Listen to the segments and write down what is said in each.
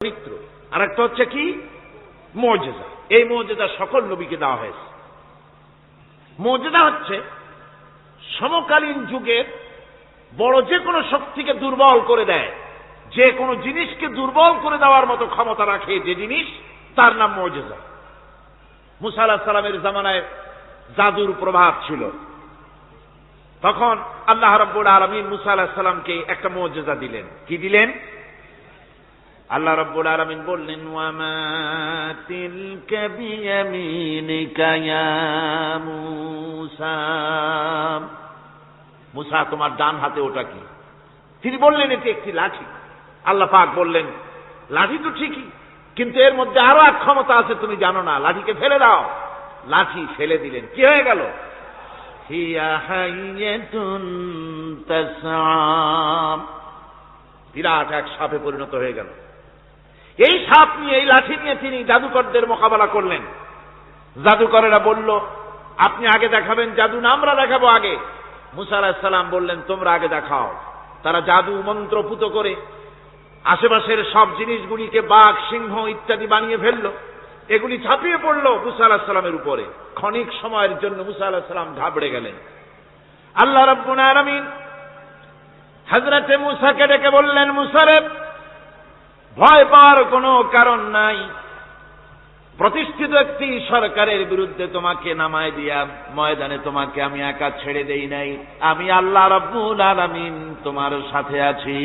চরিত্র, আর একটা হচ্ছে কি মুজিজা। এই মুজিজা সকল নবীকে দেওয়া হয়েছে। মুজিজা হচ্ছে সমকালীন যুগের বড় যে কোনো শক্তিকে দুর্বল করে দেয়, যে কোনো জিনিসকে দুর্বল করে দেওয়ার মতো ক্ষমতা রাখে যে জিনিস, তার নাম মুজিজা। মুসা আলাইহিস সালামের জামানায় জাদুর প্রভাব ছিল। তখন আল্লাহ রাব্বুল আলামিন মুসা আলাইহিস সালামকে একটা মুজিজা দিলেন। কি দিলেন? আল্লাহ রাব্বুল আলামিন বললেন, ওয়ামা তিলকা বিয়ামিনিকা ইয়া মুসা। মুসা, তোমার ডান হাতে ওটা কি? তিনি বললেন, এটি একটি লাঠি। আল্লাহ পাক বললেন, লাঠি তো ঠিকই, কিন্তু এর মধ্যে আরো এক ক্ষমতা আছে, তুমি জানো না, লাঠিকে ফেলে দাও। লাঠি ফেলে দিলেন, কি হয়ে গেল? হিয়া হাইয়াতুন তাসআম, বিরাট এক সাপে পরিণত হয়ে গেল। এই সাপ নিয়ে, এই লাঠি নিয়ে তিনি জাদুকরদের মোকাবেলা করলেন। জাদুকরেরা বলল, আপনি আগে দেখাবেন জাদু না আমরা দেখাবো আগে? মুসা আলাইহিস সালাম বললেন, তোমরা আগে দেখাও। তারা জাদু মন্ত্রপুত করে আশেপাশের সব জিনিসগুলিকে বাঘ, সিংহ ইত্যাদি বানিয়ে ফেললো। এগুলি ঝাঁপিয়ে পড়লো মুসা আলাইহিস সালামের উপরে। ক্ষণিক সময়ের জন্য মুসা আলাইহিস সালাম ঘাবড়ে গেলেন। আল্লাহ রাব্বুল আলামিন হযরতে মুসাকে ডেকে বললেন, মুসা রে, ভয় পাওয়ার কোনো কারণ নাই। প্রতিষ্ঠিত একটি সরকারের বিরুদ্ধে তোমাকে নামায় দিয়া ময়দানে তোমাকে আমি একা ছেড়ে দেই নাই। আমি আল্লাহ রাব্বুল আলামিন তোমার সাথে আছি।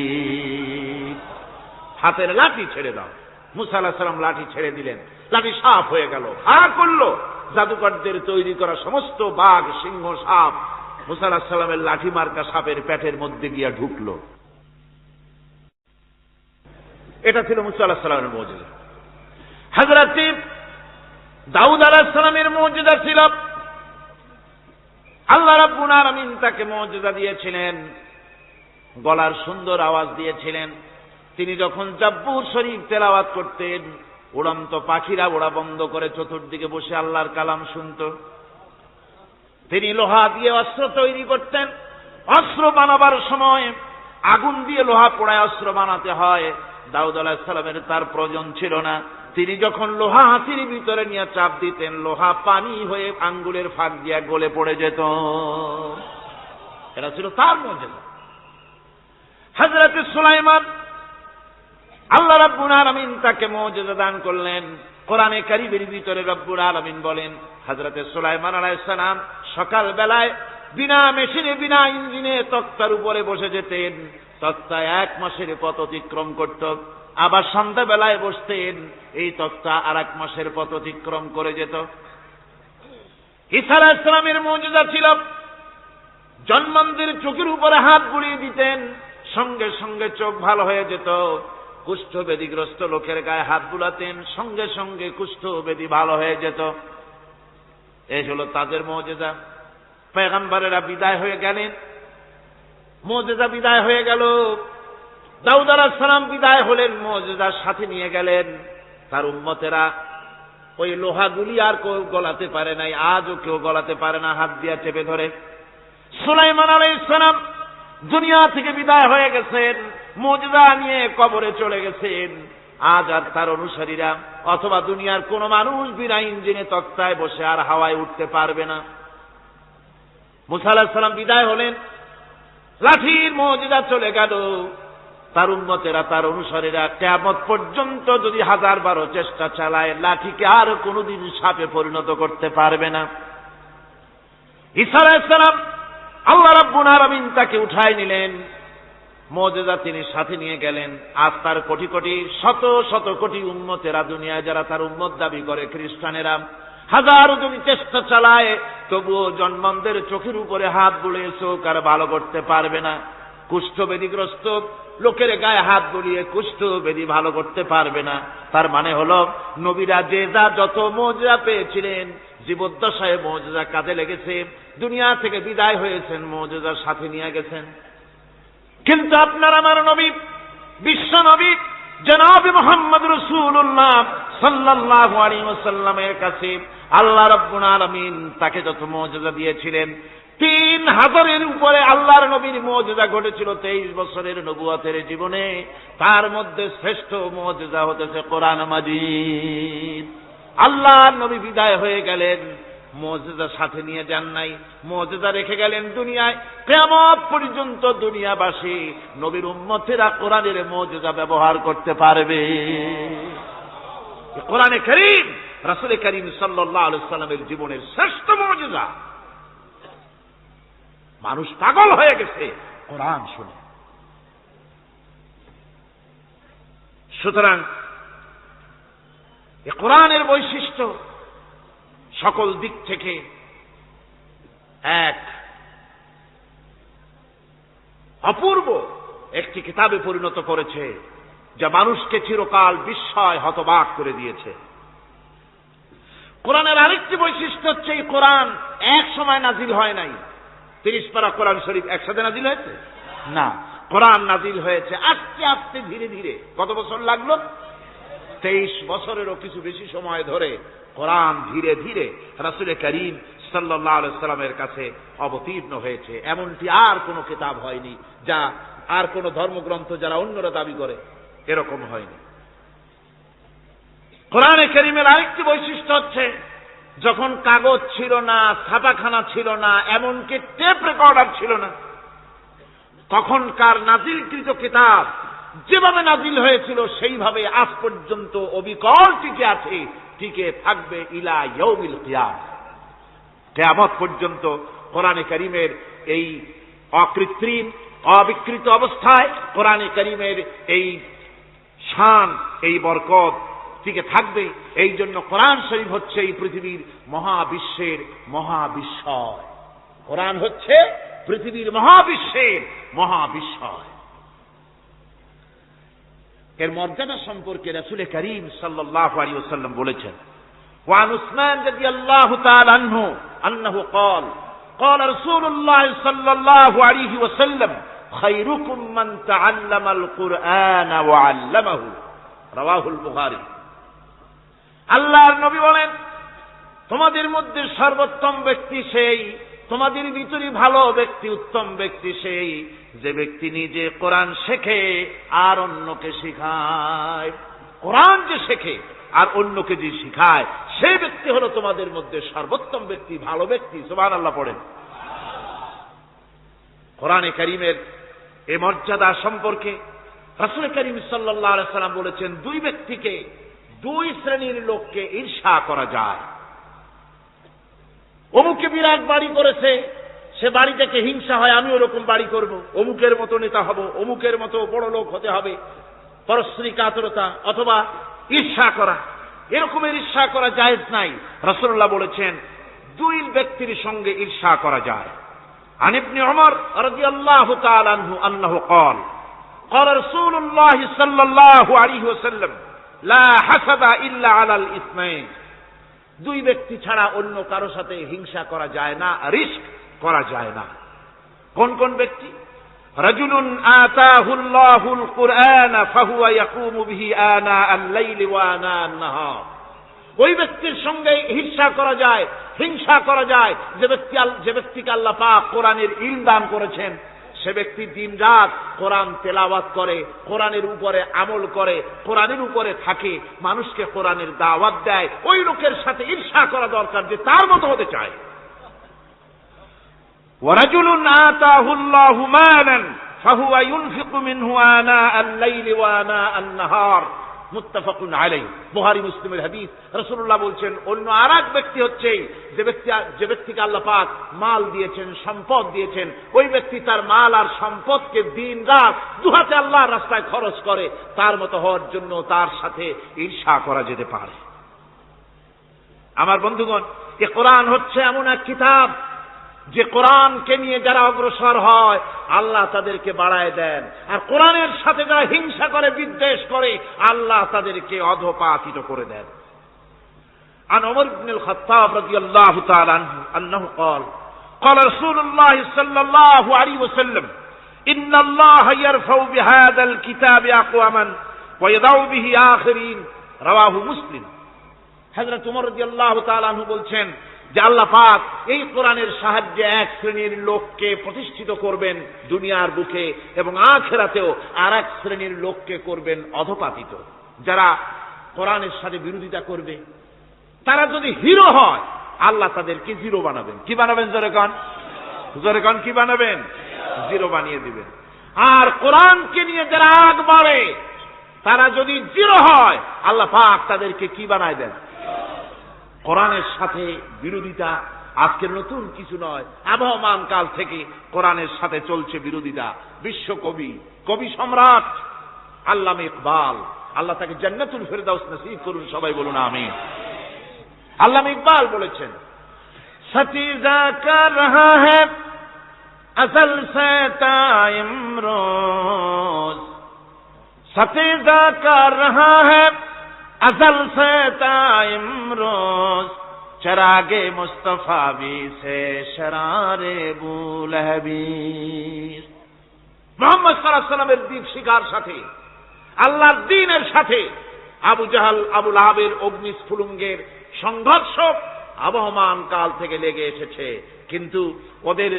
হাতের লাঠি ছেড়ে দাও। মুসা আলাইহিস সালাম লাঠি ছেড়ে দিলেন। লাঠি সাপ হয়ে গেল, হা করলো। জাদুকরদের তৈরি করা সমস্ত বাঘ, সিংহ, সাপ মুসা আলাইহিস সালামের লাঠি মার্কা সাপের পেটের মধ্যে গিয়া ঢুকলো। এটা ছিল মুসা আলাইহিস সালামের মুজিজা। হযরত দাউদ আলাইহিস সালামের মুজিজা ছিল, আল্লাহ রাব্বুল আলামিন তাকে মুজিজা দিয়েছিলেন, গলার সুন্দর আওয়াজ দিয়েছিলেন। তিনি যখন জাব্বুর শরীফ তেলাওয়াত করতেন, উড়ন্ত পাখিরা ওড়া বন্ধ করে চতুর্দিকে বসে আল্লাহর কালাম শুনত। তিনি লোহা দিয়ে অস্ত্র তৈরি করতেন। অস্ত্র বানাবার সময় আগুন দিয়ে লোহা পোড়ায় অস্ত্র বানাতে হয়। দাউদ আলাইহিস সালামের তার প্রয়োজন ছিল না। তিনি যখন লোহা হাতির ভিতরে নিয়ে চাপ দিতেন, লোহা পানি হয়ে আঙ্গুলের ফাঁক দিয়ে গলে পড়ে যেত। এটা ছিল তার মুজিজা। হযরত সুলাইমান, আল্লাহ রাব্বুল আলামিন তাকে মুজিজা দান করলেন। কোরআনে কারীমের ভিতরে রব্বুল আলামিন বলেন, হযরত সুলাইমান আলাইহিস সালাম সকাল বেলায় বিনা মেশিনে, বিনা ইঞ্জিনে তক্তার উপরে বসে যেতেন। তক্তা 1 মাসের পথ অতিক্রম করত। আবার সন্ধ্যা বেলায় বসতেন, এই তক্তা আর 1 মাসের পথ অতিক্রম করে যেত। ঈসা আলাইহিস সালামের মুজিজা ছিল, জন্মান্ধের চোখের উপরে হাত বুলিয়ে দিতেন, সঙ্গে সঙ্গে চোখ ভালো হয়ে যেত। কুষ্ঠব্যাধিগ্রস্ত লোকের গায়ে হাত বুলাতেন, সঙ্গে সঙ্গে কুষ্ঠব্যাধি ভালো হয়ে যেত। এই হলো তাদের মুজিজা। পয়গম্বরেরা বিদায় হয়ে গেলেন, মুজিজা বিদায় হয়ে গেল। দাউদ আলাইহিস সালাম বিদায় হলেন, মুজিজার সাথে নিয়ে গেলেন। তার উম্মতেরা ওই লোহাগুলি আর কেউ গলাতে পারে নাই, আজও কেউ গলাতে পারে না, হাত দিয়া চেপে ধরে। সুলাইমান আলাইহিস সালাম দুনিয়া থেকে বিদায় হয়ে গেছেন, মুজিজা নিয়ে কবরে চলে গেছেন। আজ আর তার অনুসারীরা অথবা দুনিয়ার কোন মানুষ বিনা ইঞ্জিনে তক্তায় বসে আর হাওয়ায় উঠতে পারবে না। মুসা আলাইহিস সালাম বিদায় হলেন, লাঠির মুজিজা চলে গেল। তার উম্মতেরা, তার অনুসারীরা কিয়ামত পর্যন্ত যদি 1000 চেষ্টা চালায়, লাঠিকে আর কোনদিন সাপে পরিণত করতে পারবে না। ঈসা আলাইহিস সালাম, আল্লাহ রাব্বুল আলামিন তাকে উঠায় নিলেন, মুজিজা তিনি সাথে নিয়ে গেলেন। আজ তার কোটি কোটি, শত শত কোটি উম্মতেরা, দুনিয়ায় যারা তার উম্মত দাবি করে, খ্রিস্টানেরা, হাজারো যদি চেষ্টা চালায়, তবুও জন্মান্ধের চোখের উপরে হাত বুলিয়ে চোখ আর ভালো করতে পারবে না। কুষ্ঠব্যাধিগ্রস্ত লোকের গায়ে হাত বুলিয়ে কুষ্ঠব্যাধি ভালো করতে পারবে না। তার মানে হলো, নবীরা যে যা যত মুজিজা পেয়েছিলেন, জীবদ্দশায় মুজিজা কাজে লেগেছে। দুনিয়া থেকে বিদায় হয়েছেন, মুজিজার সাথে নিয়ে গেছেন। কিন্তু আপনার আমার নবী, বিশ্ব নবী জনাব মুহাম্মদ রাসূলুল্লাহ সাল্লাল্লাহু আলাইহি ওয়াসাল্লামের কাছে আল্লাহ রাব্বুল আলামিন তাকে যত মুজিজা দিয়েছিলেন, 3000-এর উপরে আল্লাহর নবীর মুজিজা ঘটেছিল 23 বছরের নবুয়তের জীবনে। তার মধ্যে শ্রেষ্ঠ মুজিজা হতেছে কোরআন মাজিদ। আল্লাহর নবী বিদায় হয়ে গেলেন, মুজিজা সাথে নিয়ে যান নাই, মুজিজা রেখে গেলেন দুনিয়ায়। কিয়ামত পর্যন্ত দুনিয়াবাসী নবীর উম্মতেরা কোরআনের মুজিজা ব্যবহার করতে পারবে। কোরআনে কারীম রাসূল কারীম সাল্লাল্লাহু আলাইহি ওয়াসাল্লামের জীবনের শ্রেষ্ঠ মুজিজা। মানুষ পাগল হয়ে গেছে কোরআন শুনে। সুতরাং এই কোরআনের বৈশিষ্ট্য সকল দিক থেকে এক অপূর্ব একটি কিতাবে পরিণত করেছে, যা মানুষকে চিরকাল বিস্ময় হতবাক করে দিয়েছে। কোরআনের আরেকটি বৈশিষ্ট্য হচ্ছে এই কোরআন এক সময় নাজিল হয় নাই। 30 পারা কোরআন শরীফ একসাথে নাজিল হয়েছে না, কোরআন নাজিল হয়েছে আস্তে আস্তে ধীরে ধীরে। কত বছর লাগলো? 23 বছরেরও কিছু বেশি সময় ধরে কোরআন ধীরে ধীরে রাসূল কারীম সাল্লাল্লাহু আলাইহি ওয়াসাল্লামের কাছে অবতীর্ণ হয়েছে। এমনটি আর কোনো কিতাব হয়নি, যা আর কোনো ধর্মগ্রন্থ যারা অন্যরা দাবি করে এরকম হয়নি। কোরআনে কারীমের আরেকটি বৈশিষ্ট্য হচ্ছে, যখন কাগজ ছিল না, ছাপাখানা ছিল না, এমনকি টেপ রেকর্ডার ছিল না, তখনকার নাজিলকৃত কিতাব যেভাবে নাজিল হয়েছিল সেইভাবে আজ পর্যন্ত অবিকল টিকে আছে, টিকে থাকবে ইলা ইয়াউমিল কিয়ামah। কিয়ামত পর্যন্ত কোরআনে কারীমের এই অকৃত্রিম অবিকৃত অবস্থায় কোরআনে কারীমের এই শান, এই বরকত টিকে থাকবে। এই জন্য কোরআন শরীফ হচ্ছে এই পৃথিবীর মহাবিশ্বের মহাবিস্ময়। কোরআন হচ্ছে পৃথিবীর মহাবিশ্বের মহাবিস্ময়। এর মর্যাদা সম্পর্কে রাসূল কারীম সাল্লাল্লাহু আলাইহি ওয়াসাল্লাম বলেছেন, ওয়ান উসমান রাদিয়াল্লাহু তাআলা আনহু আন্নাহু قال قال رسول الله صلى الله عليه وسلم خيركم من تعلم القرآن وعلمه رواه البخاري। আল্লাহর নবী বলেন, তোমাদের মধ্যে সর্বোত্তম ব্যক্তি সেই, তোমাদের ভিতরে ভালো ব্যক্তি, উত্তম ব্যক্তি সেই যে ব্যক্তি নিজে কোরআন শেখে আর অন্যকে শেখায়। কোরআন যে শেখে আর অন্যকে যে শেখায়, সেই ব্যক্তি হলো তোমাদের মধ্যে সর্বোত্তম ব্যক্তি, ভালো ব্যক্তি। সুবহানাল্লাহ পড়েন। কোরআনে কারীমের এই মর্যাদা সম্পর্কে রাসূল কারীম সাল্লাল্লাহু আলাইহি ওয়াসাল্লাম বলেছেন, দুই ব্যক্তিকে, দুই শ্রেণীর লোককে ঈর্ষা করা যায়। অমুকে বিরাট বাড়ি করেছে, সে বাড়ি থেকে হিংসা হয়, আমি ওরকম বাড়ি করব, অমুকের মতো নেতা হব, অমুকের মতো বড় লোক হতে হবে। পরশ্রী কাতরতা অথবা ঈর্ষা করা, এরকমের ঈর্ষা করা জায়েজ নাই। রাসূলুল্লাহ বলেছেন, দুই ব্যক্তির সঙ্গে ঈর্ষা করা যায়। আন ইবনে উমর রাদিয়াল্লাহু তাআলা আনহু আন্নাহু قال قال رسول الله صلى الله عليه وسلم لا حسد الا على الاثنين। দুই ব্যক্তি ছাড়া অন্য কারো সাথে হিংসা করা যায় না, রিস্ক করা যায় না। কোন কোন ব্যক্তি? রাজুলুন আতাহুল্লাহুল কুরআন ফাহুয়া ইয়াকুমু বিহি আনা আল-লাইলি ওয়া আনা আন-নাহার। ওই ব্যক্তির সঙ্গে হিংসা করা যায়, হিংসা করা যায় যে ব্যক্তিকে আল্লাহ পাক কোরআনের ইলম দান করেছেন, সে ব্যক্তি দিন রাত কোরআন তেলাওয়াত করে, কোরআনের উপরে আমল করে, কোরআনের উপরে থাকে, মানুষকে কোরআনের দাওয়াত দেয়। ওই লোকের সাথে ঈর্ষা করা দরকার যে তার মতো হতে চায়। ওয়ারাজুলুন আতাহুল্লাহু মালান ফাহুয়া ইউনফিকু মিনহু আনা আল-লাইলি ওয়া আনা আন-নাহার মুত্তাফাকুন আলাইহি। বুখারী মুসলিমের হাদিস। রাসূলুল্লাহ বলছেন, অন্য আরেক ব্যক্তি হচ্ছে যে ব্যক্তিকে আল্লাহ পাক মাল দিয়েছেন, সম্পদ দিয়েছেন, ওই ব্যক্তি তার মাল আর সম্পদকে দিন রাত দুহাতে আল্লাহর রাস্তায় খরচ করে। তার মতো হওয়ার জন্য তার সাথে ঈর্ষা করা যেতে পারে। আমার বন্ধুগণ, এ কোরআন হচ্ছে এমন এক কিতাব যে কোরআনকে নিয়ে যারা অগ্রসর হয় আল্লাহ তাদেরকে বাড়ায় দেন, আর কোরআনের সাথে যারা হিংসা করে, বিদ্বেষ করে, আল্লাহ তাদেরকে অধঃপাতিত করে দেন। عن عمر بن الخطاب رضي الله تعالى عنه أنه قال قال رسول الله صلى الله عليه وسلم إن الله يرفع بهذا الكتاب أقواما ويضع به آخرين رواه مسلم। হযরত উমর রাদিয়াল্লাহু তাআলা আনহু বলছেন, যে আল্লাহ পাক এই কোরআনের সাহায্যে এক শ্রেণীর লোককে প্রতিষ্ঠিত করবেন দুনিয়ার বুকে এবং আখিরাতেও আর এক শ্রেণীর লোককে করবেন অধপাতিত। যারা কোরআনের সাথে বিরোধিতা করবে, তারা যদি হিরো হয়, আল্লাহ তাদেরকে জিরো বানাবেন। কি বানাবেন? জোরে কন কি বানাবেন? জিরো বানিয়ে দিবেন। আর কোরআনকে নিয়ে যারা আগ বাড়ে, তারা যদি জিরো হয়, আল্লাহ পাক তাদেরকে কি বানায় দেন? কোরআনের সাথে বিরোধিতা আজকের নতুন কিছু নয়, আবহমান কাল থেকে কোরআনের সাথে চলছে বিরোধিতা। বিশ্বকবি, কবি সম্রাট আল্লামা ইকবাল, আল্লাহ তাকে জান্নাতুল ফেরদাউস নসিব করুন, সবাই বলুন আমিন। আল্লামা ইকবাল বলেছেন, সতীজা কর রহা হ্যায় আসল সে তাইমরোজ, সতীজা কর রহা হ্যায় আসল সে তাইমরোজ, চরাগে মুস্তফা বি সে শরারে বুলহবীর। মুহাম্মদ সাল্লাল্লাহু আলাইহি ওয়াসাল্লামের দ্বীপ শিকার সাথে, আল্লাহর দ্বীনের সাথে আবু জাহাল, আবু লাহাবের অগ্নিস্ফুলিঙ্গের সংঘর্ষ আবহমান কাল থেকে লেগে এসেছে। কিন্তু ওদের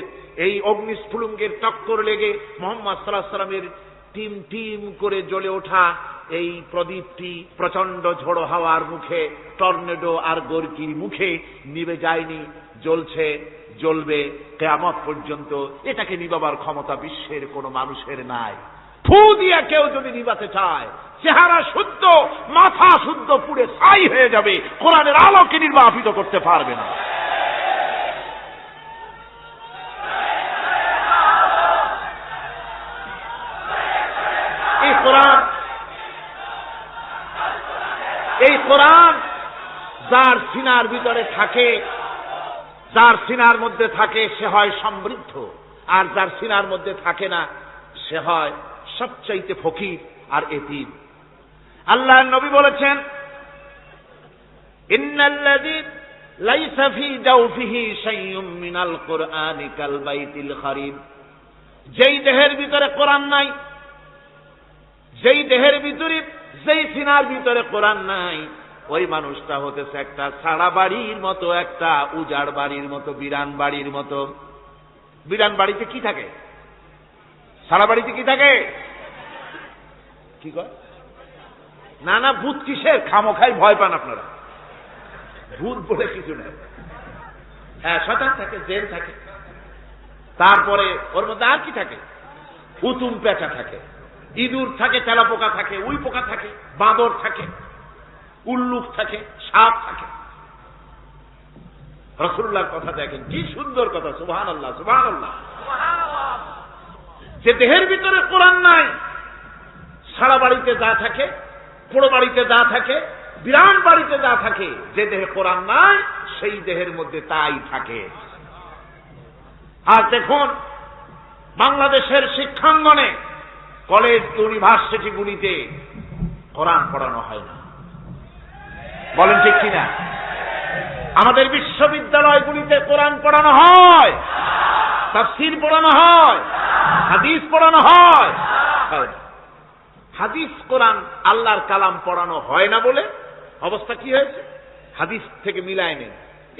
এই অগ্নিস্ফুলিঙ্গের টক্কর লেগে মুহাম্মদ সাল্লাল্লাহু আলাইহি ওয়াসাল্লামের টিম টিম করে জ্বলে ওঠা এই প্রদীপটি প্রচন্ড ঝোড়ো হাওয়ার মুখে, টর্নেডো আর গর্কির মুখে নিভে যায়নি, জ্বলছে, জ্বলবে কিয়ামত পর্যন্ত। এটাকে নিভাবার ক্ষমতা বিশ্বের কোন মানুষের নাই। ফু দিয়া কেউ যদি নিভাতে চায়, চেহারা শুদ্ধ, মাথা শুদ্ধ, পুড়ে ছাই হয়ে যাবে, কোরআনের আলোকে নির্বাপিত করতে পারবে না। এই কোরআন যার সিনার ভিতরে থাকে, যার সিনার মধ্যে থাকে, সে হয় সমৃদ্ধ, আর যার সিনার মধ্যে থাকে না, সে হয় সবচাইতে ফকির আর এতিম। আল্লাহর নবী বলেছেন, ইন্নাল্লাযী লাইসা ফী জাওফিহি শাইউম মিনাল কুরআনি কাল বাইতিল খারিব। যেই দেহের ভিতরে কোরআন নাই, যেই দেহের ভিতরে, যেই সিনার ভিতরে কোরআন নাই, ওই মানুষটা হতেছে একটা ছাড়া বাড়ির মতো, একটা উজাড় বাড়ির মতো, বিরান বাড়ির মতো। বিরান বাড়িতে কি থাকে? ছাড়া বাড়িতে কি থাকে? কি কয়? না না, ভূত কিসের? খামোখাই ভয় পান আপনারা। ভূত বলে কিছু নেই। হ্যাঁ, শয়তান থাকে, জেন থাকে, তারপরে ওর মধ্যে আর কি থাকে? উতুম পেঁচা থাকে, ইঁদুর থাকে, তেলা পোকা থাকে, উই পোকা থাকে, বাঁদর থাকে, উল্লুক থাকে, সাপ থাকে। রাসূলুল্লাহর কথা দেখেন, কি সুন্দর কথা। সুবহানাল্লাহ, সুবহানাল্লাহ। যে দেহের ভিতরে কোরআন নাই, সারা বাড়িতে যা থাকে, পোড়ো বাড়িতে যা থাকে, বিরান বাড়িতে যা থাকে, যে দেহে কোরআন নাই, সেই দেহের মধ্যে তাই থাকে। আর দেখুন, বাংলাদেশের শিক্ষাঙ্গনে, কলেজ, ইউনিভার্সিটিগুলিতে কোরআন পড়ানো হয় না। বলেন ঠিক কিনা? আমাদের বিশ্ববিদ্যালয়গুলিতে কোরআন পড়ানো হয়, তাফসীর পড়ানো হয়, হাদিস পড়ানো হয়। হাদিস, কোরআন, আল্লাহর কালাম পড়ানো হয় না বলে অবস্থা কি হয়েছে? হাদিস থেকে মিলায় নেন,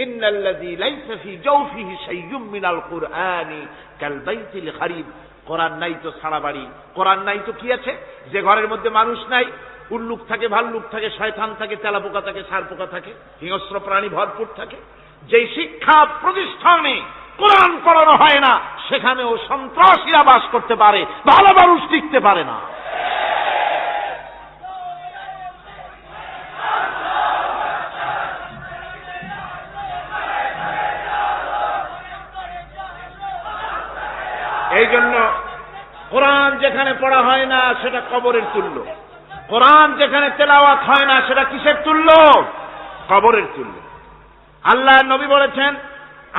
ইন্নাল্লাযী লাইসা ফী জাওফিহি শাইউম মিনাল কুরআনি কাল বাইতিল খারিব। কোরআন নাই তো সারা বাড়ি, কোরআন নাই তো কি আছে? যে ঘরের মধ্যে মানুষ নাই, উল্লুক থাকে, ভাল্লুক থাকে, শয়তান থাকে, তেলা পোকা থাকে, সার পোকা থাকে, হিংস্র প্রাণী ভরপুর থাকে। যেই শিক্ষা প্রতিষ্ঠানে কোরআন পড়ানো হয় না, সেখানেও সন্ত্রাসীরা বাস করতে পারে, ভালো মানুষ টিকতে পারে না। এই জন্য কোরআন যেখানে পড়া হয় না, সেটা কবরের তুল্য। কোরআন যেখানে তেলাওয়াত হয় না, সেটা কিসের তুল্য? কবরের তুল্য। আল্লাহর নবী বলেছেন,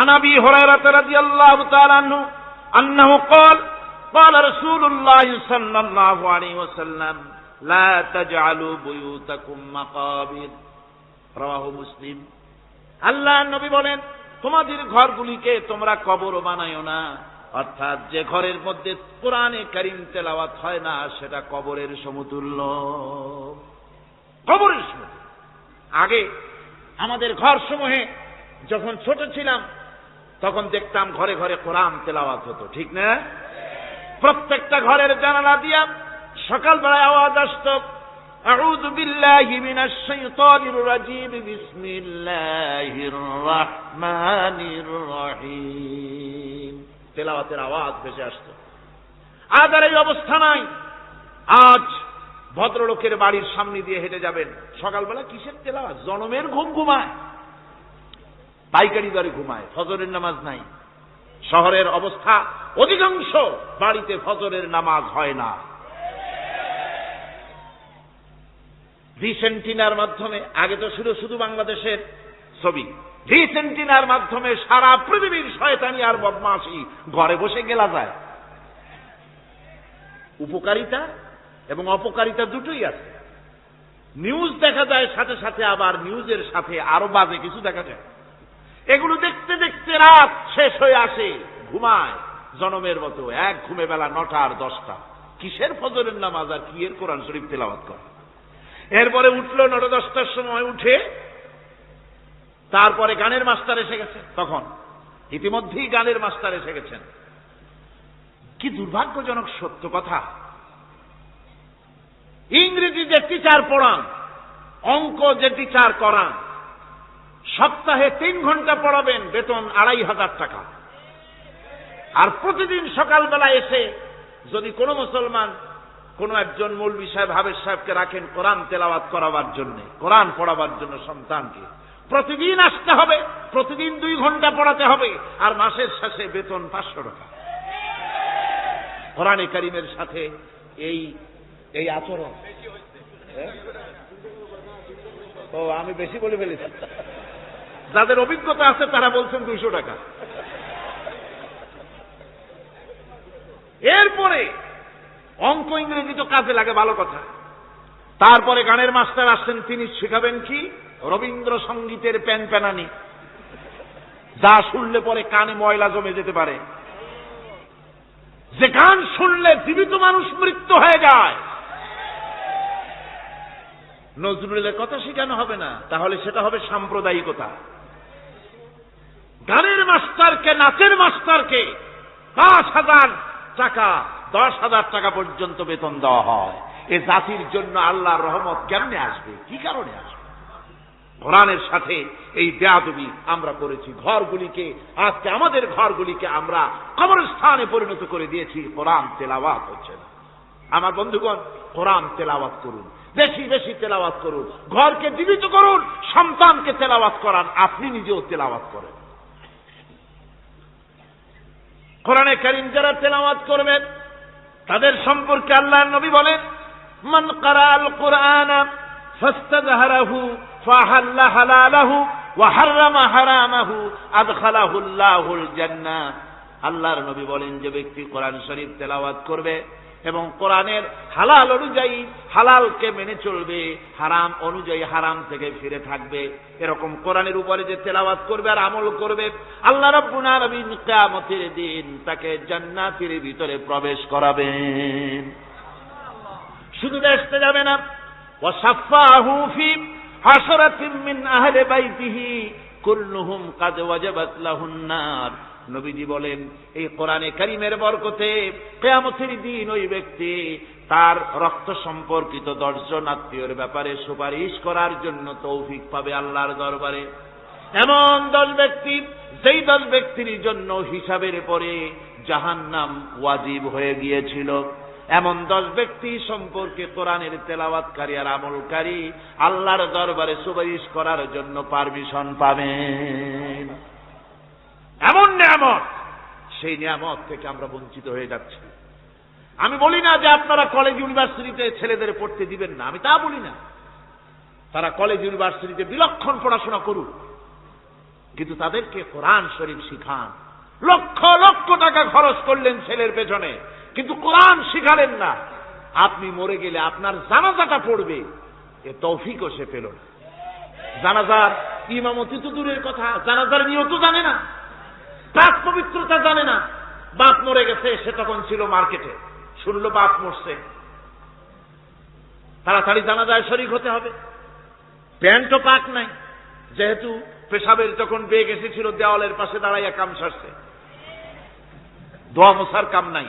আন আবি হুরায়রা রাদিয়াল্লাহু তাআলা আনহু আন্নাহু ক্বাল ক্বালা রাসূলুল্লাহ সাল্লাল্লাহু আলাইহি ওয়াসাল্লাম লা তাজআলু বুয়ুতাকুম মাকাবির। রাওয়াহু মুসলিম। আল্লাহর নবী বলেন, তোমাদের ঘরগুলিকে তোমরা কবর বানায়ো না। অর্থাৎ যে ঘরের মধ্যে কোরআনে কারীম তেলাওয়াত হয় না, সেটা কবরের সমতুল্য। কবরের সমতুল্য। আগে আমাদের ঘর সমূহে যখন ছোট ছিলাম তখন দেখতাম ঘরে ঘরে কোরআন তেলাওয়াত হতো, ঠিক না? প্রত্যেকটা ঘরের জানালা দিয়া সকালবেলায় আওয়াজ আসতো, আউযু বিল্লাহি মিনাশ শাইতানির রাজিম, বিসমিল্লাহির রহমানির রহিম, তেলাওয়াতের আওয়াজ ভেসে আসতো। আজ আর এই অবস্থা নাই। আজ ভদ্রলোকের বাড়ির সামনে দিয়ে হেঁটে যাবেন, সকালবেলা কিসের তেলাওয়াত? জনমের ঘুম ঘুমায়, পাইকারি দরে ঘুমায়, ফজরের নামাজ নাই। শহরের অবস্থা, অধিকাংশ বাড়িতে ফজরের নামাজ হয় না। ভিসেন্টিনার মাধ্যমে, আগে তো শুধু বাংলাদেশের ছবি, ভিসেন্টিনার মাধ্যমে সারা পৃথিবীর শয়তানি আর বদমাশি ঘরে বসে গেলা যায়। উপকারিতা এবং অপকারিতা দুটোই আছে। নিউজ দেখা যায়, সাথে সাথে আবার নিউজের সাথে আরো বাজে কিছু দেখা যায়। এগুলো দেখতে দেখতে রাত শেষ হয়ে আসে, ঘুমায় জনমের মতো, এক ঘুমে বেলা 9টা আর 10টা। কিসের ফজরের নামাজ আর কি এর কোরআন শরীফ তেলাওয়াত করে? এরপরে উঠলো 9টা 10টার সময়, উঠে তারপরে গানের মাস্টার এসে গেছে। তখন ইতিমধ্যেই গানের মাস্টার এসে গেছেন। কি দুর্ভাগ্যজনক সত্য কথা, ইংরেজি যে টিচার পড়ান, অঙ্ক যে টিচার করান, সপ্তাহে 3 ঘন্টা পড়াবেন, বেতন 2500 টাকা। আর প্রতিদিন সকালবেলা এসে যদি কোনো মুসলমান, কোনো একজন মৌলভী সাহেব, হাফেজ সাহেবকে রাখেন কোরআন তেলাওয়াত করাবার জন্য, কোরআন পড়াবার জন্য সন্তানকে, প্রতিদিন আসতে হবে, প্রতিদিন 2 ঘন্টা পড়াতে হবে, আর মাসের শেষে বেতন 500 টাকা। কোরআনে কারীমের সাথে এই আচরণ। ও, আমি বেশি বলে ফেলেছি। যাদের অভিজ্ঞতা আছে তারা বলছেন 200 টাকা। এরপরে অঙ্ক ইংরেজি তো কাজে লাগে, ভালো কথা। তারপরে গানের মাস্টার আসছেন, তিনি শেখাবেন কি? রবীন্দ্রসঙ্গীতের প্যানপ্যানানি, যা শুনলে পরে কানে ময়লা জমে যেতে পারে, যে গান শুনলে জীবিত মানুষ মৃত্যু হয়ে যায়। নজরুলের কথা শেখানো হবে না, তাহলে সেটা হবে সাম্প্রদায়িকতা। গানের মাস্টারকে, নাচের মাস্টারকে 5,000 টাকা, 10,000 টাকা পর্যন্ত বেতন দেওয়া হয়। এ জাতির জন্য আল্লাহর রহমত কেমনে আসবে? কি কারণে আসবে? কোরআনের সাথে এই বেয়াদবি আমরা করেছি। ঘরগুলিকে, আজকে আমাদের ঘরগুলিকে আমরা কবরস্থানে পরিণত করে দিয়েছি। কোরআন তেলাওয়াত হচ্ছে না। আমার বন্ধুগণ, কোরআন তেলাওয়াত করুন, বেশি বেশি তেলাওয়াত করুন, ঘরকে জীবিত করুন, সন্তানকে তেলাওয়াত করান, আপনি নিজেও তেলাওয়াত করেন। কোরআনে কারীম যারা তেলাওয়াত করবেন তাদের সম্পর্কে আল্লাহর নবী বলেন, মান ক্বারাআল কুরআনা ফাস্তাযহারাহু ফাহাল্লা হালালাহু ওয়া হাররামা হারামাহু আদখালাহুল্লাহুল জান্নাহ। আল্লাহর নবী বলেন, যে ব্যক্তি কোরআন শরীফ তেলাওয়াত করবে এবং কোরআনের হালাল অনুযায়ী হালালকে মেনে চলবে, হারাম অনুযায়ী হারাম থেকে ফিরে থাকবে, এরকম কোরআনের উপরে যে তেলাওয়াত করবে আর আমল করবে, আল্লাহ রাব্বুল আলামিন কিয়ামতের দিন তাকে জান্নাতের ভিতরে প্রবেশ করাবেন। শুধু বেহেশতে যাবে না, ওয়া শাফাহু ফি হাশরাতিন মিন আহলি বাইতিহি কুল্লুহুম কাদ ওয়াজাবাত লাহুন নার। নবীজি বলেন, এই কোরআনে কারীমের বরকতে কিয়ামতের দিন ওই ব্যক্তি তার রক্ত সম্পর্কিত 10 জন আত্মীয়ের ব্যাপারে সুপারিশ করার জন্য তৌফিক পাবে আল্লাহর দরবারে। এমন 10 ব্যক্তি, যেই 10 ব্যক্তির জন্য হিসাবের পরে জাহান্নাম ওয়াজিব হয়ে গিয়েছিল, এমন 10 ব্যক্তি সম্পর্কে কোরআনের তেলাওয়াতকারী আর আমলকারী আল্লাহর দরবারে সুপারিশ করার জন্য পারমিশন পাবেন। এমন নিয়ামত, সেই নিয়ামত থেকে আমরা বঞ্চিত হয়ে যাচ্ছি। আমি বলি না যে আপনারা কলেজ ইউনিভার্সিটিতে ছেলেদের পড়তে দিবেন না, আমি তা বলি না। তারা কলেজ ইউনিভার্সিটিতে বিলক্ষণ পড়াশোনা করুক, কিন্তু তাদেরকে কোরআন শরীফ শিখান। লক্ষ লক্ষ টাকা খরচ করলেন ছেলের পেছনে, কিন্তু কোরআন শিখালেন না। আপনি মরে গেলে আপনার জানাজাটা পড়বে, এ তৌফিকও সে পেল না। জানাজার ইমামতি তো দূরের কথা, জানাজার নিয়ত জানে না, প্রাক পবিত্রতা জানে না। বাপ মরে গেছে, সে তখন ছিল মার্কেটে, শুনলো বাপ মরছে, তাড়াতাড়ি জানাজায় শরীক হতে হবে। প্যান্টও পাক নাই, যেহেতু পেশাবের যখন বেগ এসেছিল দেওয়ালের পাশে দাঁড়াইয়া কাম সারছে, দোয়া মোছার কাম নাই,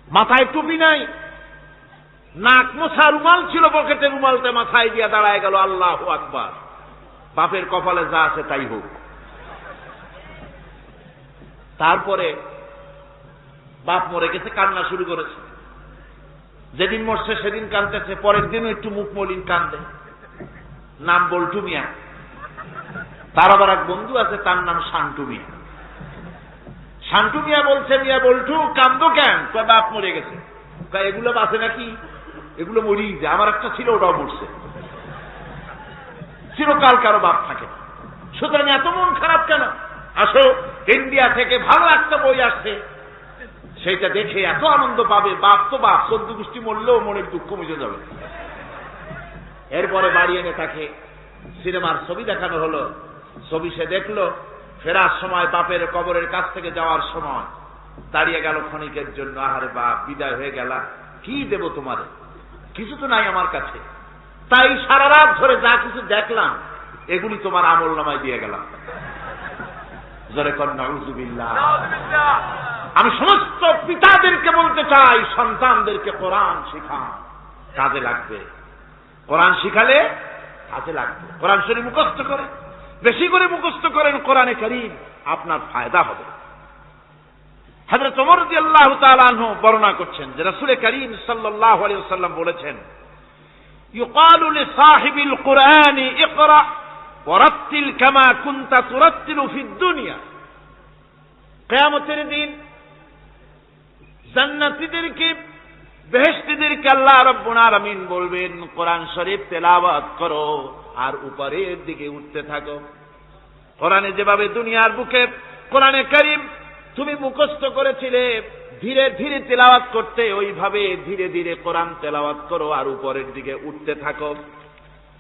মাথায় টুপি নাই, নাক মোছা রুমাল ছিল পকেটে, রুমালতে মাথায় দিয়া দাঁড়ায় গেল, আল্লাহু আকবার। বাপের কপালে যা আছে তাই হোক। তারপরে বাপ মরে গেছে, কান্না শুরু করেছে। যেদিন মরছে সেদিন কাঁদতেছে, পরের দিনও একটু মুখ মলিন কান্দে। নাম বল্টু মিয়া। তার আবার এক বন্ধু আছে, তার নাম শান্টু মিয়া। শান্টু মিয়া বলছে, মিয়া বল্টু কান্দো কেন? বাপ মরে গেছে। এগুলো বাঁচে নাকি? এগুলো মরি যায়। আমার একটা ছিল, ওটাও মরছে। চিরকাল কারো বাপ থাকে, সুতরাং এত মন খারাপ কেন? আসো, ইন্ডিয়া থেকে ভালো একটা বই আসছে, সেইটা দেখে এত আনন্দ পাবে। বাপ তো বাপ, 14 গোষ্ঠী মরলেও মনের দুঃখ মুছে যাবে। এরপরে বাড়ি এনে তাকে সিনেমার ছবি দেখানো হলো। ছবি সে দেখলো, ফেরার সময় বাপের কবরের কাছ থেকে যাওয়ার সময় দাঁড়িয়ে গেল ক্ষণিকের জন্য। আহারে বাপ, বিদায় হয়ে গেলা, কি দেব তোমারে? কিছু তো নাই আমার কাছে, তাই সারা রাত ধরে যা কিছু দেখলাম এগুলি তোমার আমল নামায় দিয়ে গেলাম। জোরে কর নাউযুবিল্লাহ। আমি সমস্ত পিতাদেরকে বলতে চাই, সন্তানদেরকে কোরআন শিখান, কাজে লাগবে। কোরআন শিখালে কাজে লাগবে। কোরআন শরীফ মুখস্থ করে, বেশি করে মুখস্থ করেন কোরআনে কারীম, আপনার ফায়দা হবে। হযরত ওমর রাদিয়াল্লাহু তাআলা আনহু বর্ণনা করছেন যে রাসূল কারীম সাল্লাল্লাহু আলাইহি ওয়াসাল্লাম বলেছেন, ইউকালু লিসাহিবিল কুরআনি ইকরা ওয়ারাত্তিল কামা কুনতা তুরাত্তিলু ফিদ দুনিয়া। কিয়ামতের দিন জান্নাতীদেরকে, বেহেশতীদেরকে আল্লাহ রাব্বুল আলামিন বলবেন, কোরআন শরীফ তেলাওয়াত করো আর উপরের দিকে উঠতে থাকো। কোরআনে যেভাবে দুনিয়ার বুকে কোরআনে কারীম তুমি মুখস্থ করেছিলে, ধীরে ধীরে তেলাওয়াত করতে, ওইভাবে ধীরে ধীরে কোরআন তেলাওয়াত করো আর উপরের দিকে উঠতে থাকো।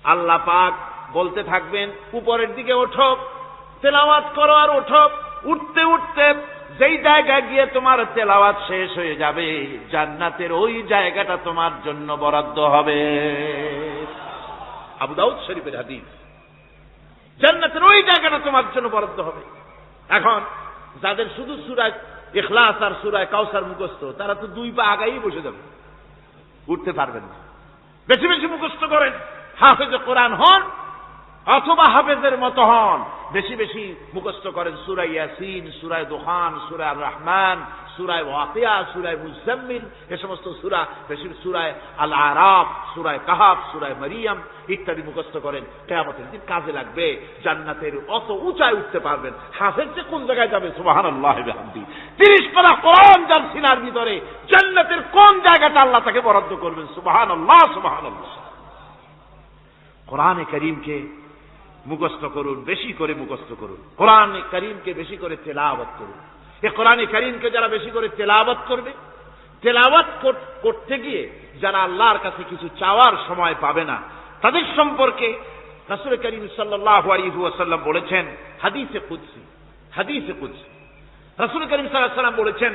আল্লাহ পাক বলতে থাকবেন, উপরের দিকে ওঠো, তেলাওয়াত করো আর ওঠো। উঠতে উঠতে যেই জায়গায় গিয়ে তোমার তেলাওয়াত শেষ হয়ে যাবে, জান্নাতের ওই জায়গাটা তোমার জন্য বরাদ্দ হবে। আবু দাউদ শরীফের হাদিস। জান্নাতের ওই জায়গাটা তোমার জন্য বরাদ্দ হবে। এখন যাদের শুধু সূরা ইখলাস আর সূরা কাউসার মুখস্থ, তারা তো 2 পা আগাই বসে যাবে, উঠতে পারবেন না। বেশি বেশি মুখস্থ করেন, হাফেজে কোরআন হন অথবা হাফেজের মতো হন। বেশি বেশি মুখস্থ করেন সূরা ইয়াসিন, সূরা দুখান, সূরা রহমান, সূরা ওয়াকিয়া, সূরা মুজাম্মিল, এই সমস্ত সূরা, বেশি সূরা আল আরাফ, সূরা কাহাফ, সূরা মারিয়াম ইত্যাদি মুখস্থ করেন। কিয়ামতের দিন কাজে লাগবে। জান্নাতের অত উঁচায় উঠতে পারবেন। হাফেজ যে কোন জায়গায় যাবে, সুবহানাল্লাহি ওয়া বিহামদিহি, 30 পারা কোরআন যার সিনার ভিতরে, জান্নাতের কোন জায়গাটা আল্লাহ তাকে বরাদ্দ করবেন। সুবহানাল্লাহ, সুবহানাল্লাহ। কোরআনে কারীমকে মুখস্থ করুন, বেশি করে মুখস্থ করুন। কোরআনে কারীমকে বেশি করে তেলাওয়াত করুন। এই কোরআনে কারীমকে যারা বেশি করে তেলাওয়াত করবে, তেলাওয়াত করতে গিয়ে যারা আল্লাহর কাছে কিছু চাওয়ার সময় পাবে না, তাদের সম্পর্কে রাসূল কারীম সাল্লাল্লাহু আলাইহি ওয়াসাল্লাম বলেছেন, হাদিসে কুদসি, হাদিসে কুদসি রাসূল কারীম সাল্লাল্লাহু আলাইহি ওয়াসাল্লাম বলেছেন,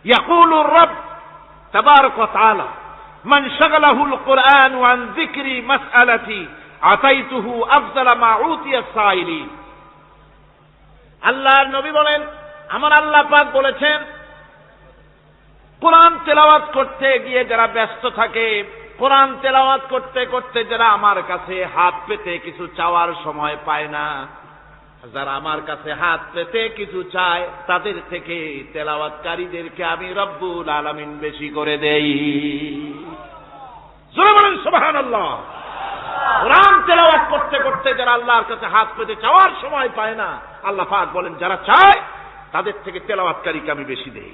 ইয়াকুলু রাব তাবারাক ওয়া তাআলা মান শাগালাহুল কুরআন আন যিকরি মাসআলাতি আতাইতুহু আফযালা মা উতিয়া সাইলি। আল্লাহর নবী বলেন, আমার আল্লাহ পাক বলেছেন, কোরআন তেলাওয়াত করতে গিয়ে যারা ব্যস্ত থাকে, কোরআন তেলাওয়াত করতে করতে যারা আমার কাছে হাত পেতে কিছু চাওয়ার সময় পায় না, যারা আমার কাছে হাত পেতে কিছু চায়, তাদের থেকে তেলাওয়াতকারীদেরকে আমি রব্বুল আলামিন বেশি করে দেই। জোরে বলেন সুবহানাল্লাহ। কোরআন তেলাওয়াত করতে করতে যারা আল্লাহর কাছে হাত পেতে চাওয়ার সময় পায় না, আল্লাহ পাক বলেন যারা চায় তাদের থেকে তেলাওয়াতকারীকে আমি বেশি দেই।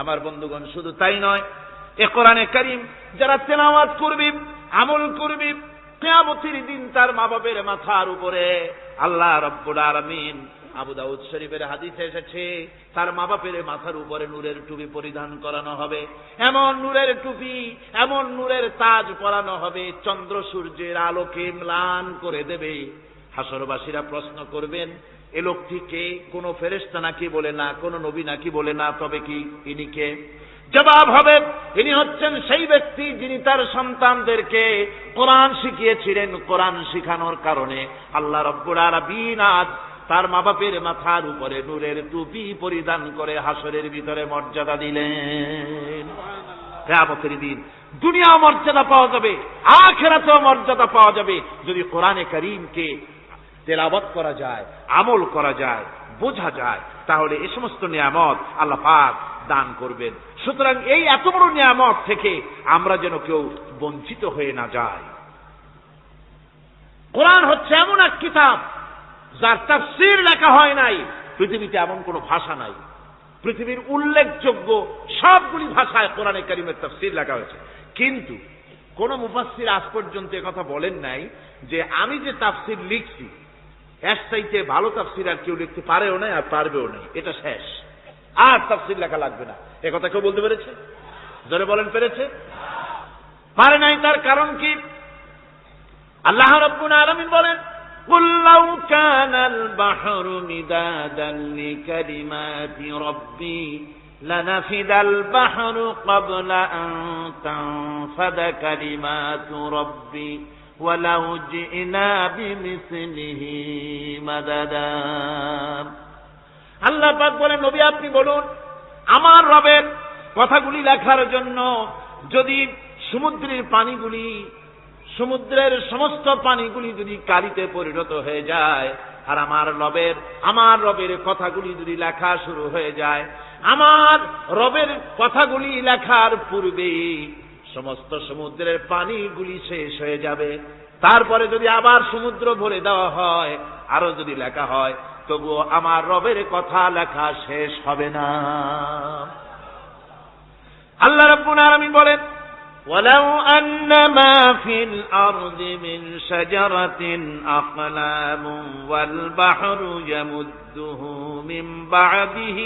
আমার বন্ধুগণ, শুধু তাই নয়, এ কোরআনে কারীম যারা তেলাওয়াত করবে, আমল করবে, কিয়ামতের দিন তার মা বাপের মাথার উপরে আল্লাহ রাব্বুল আলামিন, আবু দাউদ শরীফের হাদিসে এসেছে, তার মা বাপের মাথার উপরে নূরের টুপি পরিধান করানো হবে। এমন নূরের টুপি, এমন নূরের তাজ পরানো হবে, চন্দ্র সূর্যের আলোকে ম্লান করে দেবে। হাসরবাসীরা প্রশ্ন করবেন, এ লোকটি কে? কোন ফেরেশতা নাকি বলে না, কোন নবী নাকি বলে না, তবে কি ইনি কে? জবাব হবে, ইনি হচ্ছেন সেই ব্যক্তি যিনি তার সন্তানদেরকে কোরআন শিখিয়েছিলেন। কোরআন শিখানোর কারণে আল্লাহ রাব্বুল আলামিন আজ তার মা বাপের মাথার উপরে নূরের টুপি পরিধান করে হাসরের ভিতরে মর্যাদা দিলেন। কিয়ামতের দিন দুনিয়াও মর্যাদা পাওয়া যাবে, আখিরাতেও মর্যাদা পাওয়া যাবে যদি কোরআনে কারীমকে তেলাওয়াত করা যায়, আমল করা যায়, বোঝা যায়, তাহলে এই সমস্ত নিয়ামত আল্লাহ পাক দান করবেন। সুতরাং এই এত বড় নিয়ামত থেকে আমরা যেন কেউ বঞ্চিত হয়ে না যাই। কোরআন হচ্ছে এমন এক কিতাব যার তাফসীর লেখা হয় নাই। পৃথিবীতে এমন কোন ভাষা নাই, পৃথিবীর উল্লেখযোগ্য সবগুলি ভাষায় কোরআনে কারীমের তাফসীর লেখা হয়েছে, কিন্তু কোন মুফাসসির আজ পর্যন্ত কথা বলেন নাই যে আমি যে তাফসীর লিখছি এর চাইতে ভালো তাফসীর আর কেউ লিখতে পারেও না আর পারবেও না, এটা শেষ, আর তাফসীর লেখা লাগবে না। এ কথা কেউ বলতে পেরেছে? জোরে বলেন, পেরেছে? পারে নাই। তার কারণ কি? আল্লাহ রাব্বুল আলামিন বলেন, قُلْ لَوْ كَانَ الْبَحْرُ مِدَادًا لِكَلِمَاتِ رَبِّي لَنَفِدَ الْبَحْرُ قَبْلَ أَن تَنفَدَ كَلِمَاتُ رَبِّي وَلَوْ جِئْنَا بِمِثْلِهِ مَدَدًا। আল্লাহ পাক বলেন, নবী আপনি বলুন, আমার রবের কথাগুলি লেখার জন্য যদি সমুদ্রের পানিগুলি, সমুদ্রের সমস্ত পানিগুলি যদি কালিতে পরিণত হয়ে যায়, আর আমার রবের কথাগুলি যদি লেখা শুরু হয়ে যায়, আমার রবের কথাগুলি লেখার পূর্বে সমস্ত সমুদ্রের পানিগুলি শেষ হয়ে যাবে, তারপরে যদি আবার সমুদ্র ভরে দেওয়া হয়, আরো যদি লেখা হয়, তবুও আমার রবের কথা লেখা শেষ হবে না। আল্লাহ রাব্বুল আলামিন বলেন, وَلَوْ أَنَّ مَا فِي الْأَرْضِ مِنْ شَجَرَةٍ أَقْلَامٌ وَالْبَحْرُ يَمُدُّهُ مِنْ بَعْدِهِ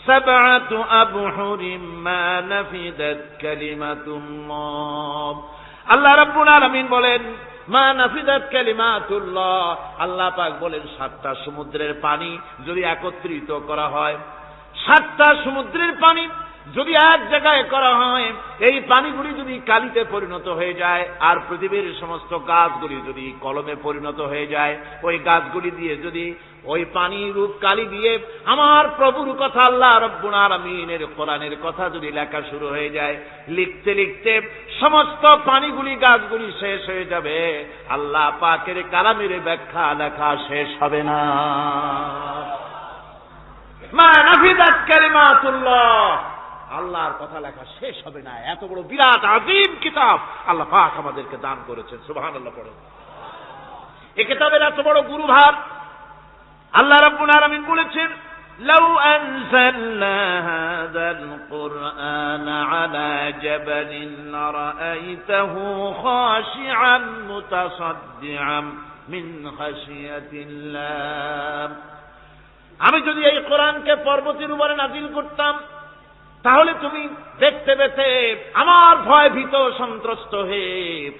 سَبْعَةُ أَبْحُرٍ مَا نَفِدَتْ كَلِمَةُ اللَّهِ। আল্লাহ রাব্বুল আলামিন বলেন, মা নাফিদাত কালিমাতুল্লাহ, আল্লাহ পাক বলেন 7টা সমুদ্রের পানি যদি একত্রিত করা হয়, 7টা সমুদ্রের পানি যদি এক জায়গায় করা হয়, এই পানিগুলি যদি কালিতে পরিণত হয়ে যায়, আর পৃথিবীর সমস্ত গাছগুলি যদি কলমে পরিণত হয়ে যায়, ওই গাছগুলি দিয়ে যদি ওই পানি রূপ কালি দিয়ে আমার প্রভুর কথা, আল্লাহ রাব্বুল আলামিনের কোরআনের কথা যদি লেখা শুরু হয়ে যায়, লিখতে লিখতে সমস্ত পানিগুলি, গাছগুলি শেষ হয়ে যাবে, আল্লাহ পাকের কালামের ব্যাখ্যা লেখা শেষ হবে না। মা নাফিদাত কালিমাতুল্লাহ, আল্লাহর কথা লেখা শেষ হবে না। এত বড় বিরাট আযীম কিতাব আল্লাহ পাক আমাদেরকে দান করেছেন। সুবহানাল্লাহ পড়ুন। এই কিতাবের এত বড় গুরুভার আল্লাহ রাব্বুল আলামিন বলেছেন, লাউ আনজালনা হাযাল কুরআনা আলা জাবালিন লারাআইতাহু খাশিআন মুতাসাদ্দিআন মিন খাশিয়াতিল্লাহ। আমি যদি এই কোরআনকে পর্বতের উপরে নাযিল করতাম, তাহলে তুমি দেখতে পেতে আমার ভয় ভীত সন্ত্রস্ত হয়ে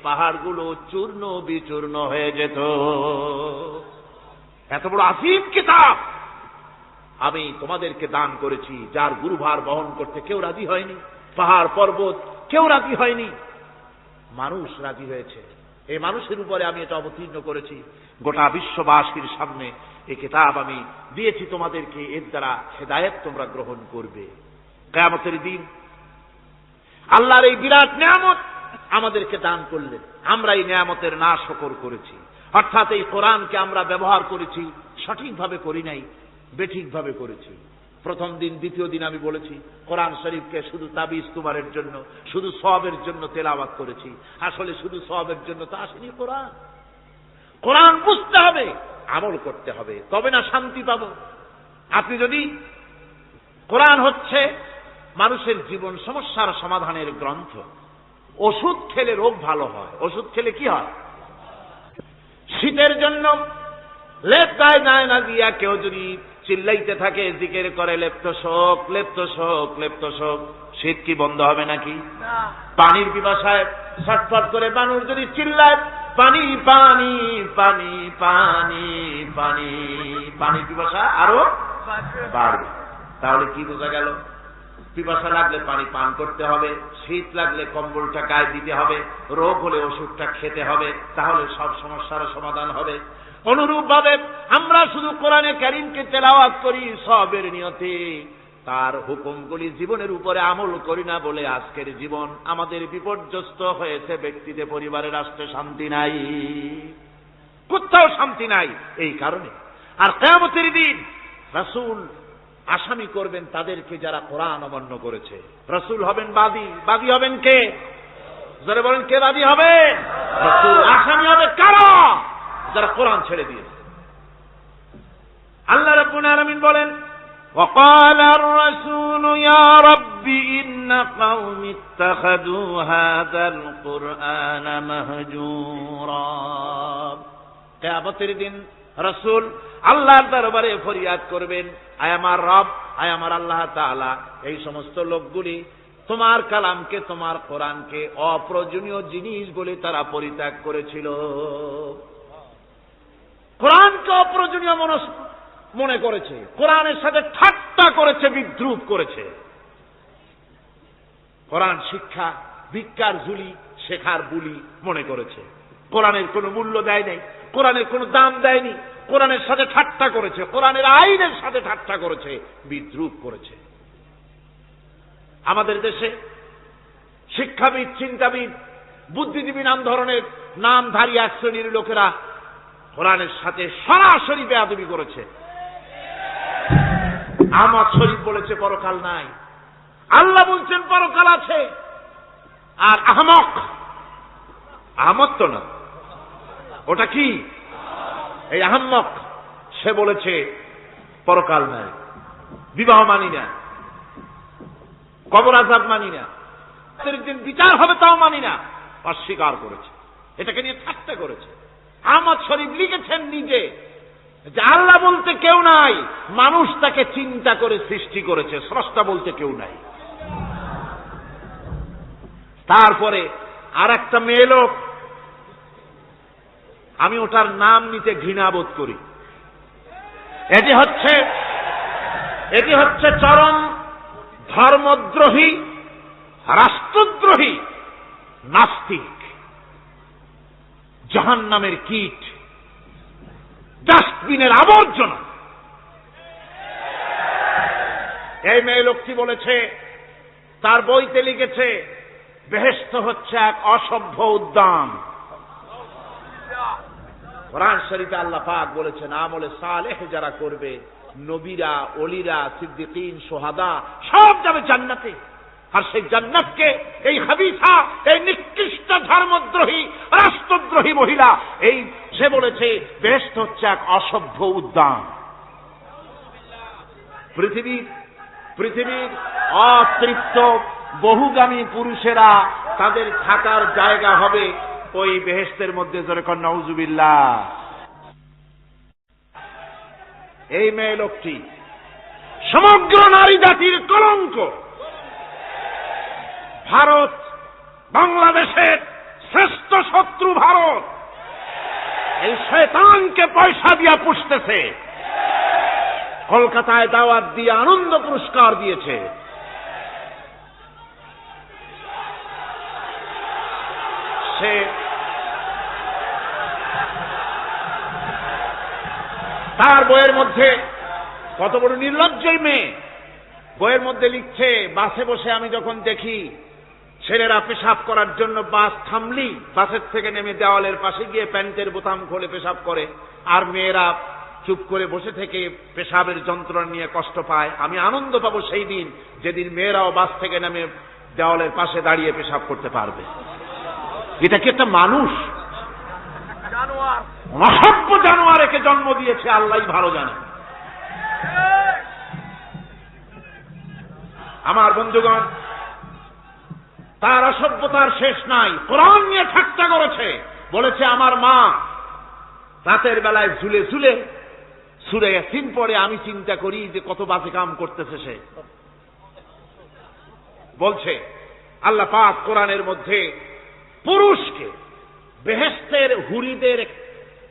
পাহাড়গুলো চূর্ণ বিচূর্ণ হয়ে যেত। এত বড় আযীম কিতাব আমি তোমাদেরকে দান করেছি, যার গুরুভার বহন করতে কেউ রাজি হয়নি, পাহাড় পর্বত কেউ রাজি হয়নি, মানুষ রাজি হয়েছে। এই মানুষের উপরে আমি এটা অবতীর্ণ করেছি, গোটা বিশ্ববাসীর সামনে এই কিতাব আমি দিয়েছি তোমাদেরকে, এর দ্বারা হেদায়েত তোমরা গ্রহণ করবে। কিয়ামতের দিন আল্লাহর এই বিরাট নিয়ামত আমাদেরকে দান করলেন, আমরা এই নিয়ামতের নাশকর করেছি, অর্থাৎ এই কোরআনকে আমরা ব্যবহার করেছি সঠিকভাবে করি নাই, বেঠিকভাবে করেছি। প্রথম দিন, দ্বিতীয় দিন আমি বলেছি কোরআন শরীফকে শুধু তাবিজ তুমারের জন্য, শুধু সওয়াবের জন্য তেলাওয়াত করেছি। আসলে শুধু সওয়াবের জন্য তো আসেনি কোরআন। কোরআন বুঝতে হবে, আমল করতে হবে, তবে না শান্তি পাবো। আপনি যদি, কোরআন হচ্ছে মানুষের জীবন সমস্যার সমাধানের গ্রন্থ। ওষুধ খেলে রোগ ভালো হয়। ওষুধ খেলে কি হয়? শীতের জন্য লেপ গায়ে যায় না দিয়া কেউ যদি চিল্লাইতে থাকে, জিকির করে লেপ্তশোক লেপ্তশোক লেপ্তশোক, শীত কি বন্ধ হবে নাকি? পানির পিপাসায় ছটফট করে মানুষ যদি চিল্লায় পানি পানি পানি পানি পানি, পানির পিপাসা আরো বাড়বে। তাহলে কি বোঝা গেল? পিপাসা লাগলে পানি পান করতে হবে, শীত লাগলে কম্বলটা গায়ে দিতে হবে, রোগ হলে ওষুধটা খেতে হবে, তাহলে সব সমস্যার সমাধান হবে। অনুরূপভাবে আমরা শুধু কোরআনে কারীমকে তেলাওয়াত করি সবের নিয়তে, তার হুকুমগুলি জীবনের উপরে আমল করি না বলে আজকের জীবন আমাদের বিপর্যস্ত হয়েছে। ব্যক্তিতে, পরিবারে, রাষ্ট্রে শান্তি নাই, কোথাও শান্তি নাই এই কারণে। আর কিয়ামতের দিন রাসূল আসামি করবেন তাদেরকে যারা কোরআন অমান্য করেছে। রাসূল হবেন বাদী। বাদী হবেন কে? যারা বলেন কে বাদী হবে? রাসূল। আসামি হবে কারা? যারা কোরআন ছেড়ে দিয়েছে। আল্লাহ রাব্বুল আলামিন বলেন, وقال الرسول يا رب إن قوم اتخذوا هذا القرآن مهجورا। কিয়ামতের দিন রাসূল আল্লাহর দরবারে ফরিয়াদ করবেন, আয় আমার রব, আয় আমার আল্লাহ তাআলা, এই সমস্ত লোকগুলি তোমার কালামকে, তোমার কোরআনকে অপ্রয়োজনীয় জিনিস বলে তারা পরিত্যাগ করেছিল। কোরআনকে অপ্রয়োজনীয় মনে করেছে, কোরআনের সাথে ঠাট্টা করেছে, বিদ্রুপ করেছে। কোরআন শিক্ষা ভিক্ষার ঝুলি, শেখার বুলি মনে করেছে। কোরআনের কোনো মূল্য দেয় নাই, কোরআনের কোনো দাম দেয়নি, কোরআনের সাথে ঠাট্টা করেছে, কোরআনের আইনের সাথে ঠাট্টা করেছে, বিদ্রুপ করেছে। আমাদের দেশে শিক্ষাবিদ, চিন্তাবিদ, বুদ্ধিজীবী নাম ধরনের নামধারী এক শ্রেণীর লোকেরা কোরআনের সাথে সরাসরি বেয়াদবি করেছে। আহমদ শরীফ বলেছে পরকাল নাই, আল্লাহ বলছেন পরকাল আছে। আর আহমদ তো না, ওটা কি? এই আহম্মক, সে বলেছে পরকাল নাই, বিবাহ মানি না, কবর আযাব মানি না, একদিন বিচার হবে তাও মানি না, অস্বীকার করেছে। এটাকে নিয়ে ঠাট্টা করেছে। আহমদ শরীফ লিখেছেন নিজে যে আল্লাহ বলতে কেউ নাই, মানুষ তাকে চিন্তা করে সৃষ্টি করেছে, স্রষ্টা বলতে কেউ নাই। তারপরে আর একটা মেয়ে লোক, আমি ওটার নাম নিতে ঘৃণাবোধ করি, এটি হচ্ছে চরম ধর্মদ্রোহী, রাষ্ট্রদ্রোহী, নাস্তিক, জাহান্নামের কীট, ডাস্টবিনের আবর্জনা। এই মেয়ে লোকটি বলেছে, তার বইতে লিখেছে, বেহেশত হচ্ছে এক অসভ্য উদ্যান। কোরআন শরীফে আল্লাহ পাক বলেছেন, আমলে সালেহ যারা করবে, নবীরা, ওলিরা, সিদ্দিকিন, সোহাদা সব যাবে জান্নাতে। আর সেই জান্নাতকে এই হাবিসা, এই নিকৃষ্ট ধর্মদ্রোহী, রাষ্ট্রদ্রোহী মহিলা, এই সে বলেছে বেহেশত হচ্ছে এক অসভ্য উদ্যান। পৃথিবীর অতৃপ্ত বহুগামী পুরুষেরা তাদের থাকার জায়গা হবে ওই বেহেশতের মধ্যে। জোরে কর নাউজুবিল্লাহ। এই মেয়ে লোকটি সমগ্র নারী জাতির কলঙ্ক। ভারত, বাংলাদেশের শ্রেষ্ঠ শত্রু ভারত, এই শয়তানকে পয়সা দিয়া পুষতেছে। কলকাতায় দাওয়াত দিয়ে আনন্দ পুরস্কার দিয়েছে। সে তার বইয়ের মধ্যে, কত বড় নির্লজ্জই মেয়ে, বইয়ের মধ্যে লিখছে, বাসে বসে আমি যখন দেখি ছেলেরা পেশাব করার জন্য বাস থামলি বাসের থেকে নেমে দেওয়ালের পাশে গিয়ে প্যান্টের বোতাম খুলে পেশাব করে, আর মেয়েরা চুপ করে বসে থেকে পেশাবের যন্ত্রণা নিয়ে কষ্ট পায়, আমি আনন্দ পাবো সেই দিন যেদিন মেয়েরাও বাস থেকে নেমে দেওয়ালের পাশে দাঁড়িয়ে পেশাব করতে পারবে। এটা কি একটা মানুষ? অসভ্য জানোয়ার একে জন্ম দিয়েছে, আল্লাহই ভালো জানে। আমার বন্ধুগণ, তার অসভ্যতার শেষ নাই। কোরআন নিয়ে ঠাট্টা করেছে, বলেছে আমার মা রাতের বেলায় ঝুলে ঝুলে সূরা ইয়াসিন পড়ে, আমি চিন্তা করি যে কত বাজে কাম করতেছে সে। বলছে আল্লাহ পাক কোরআনের মধ্যে পুরুষকে বেহেশতের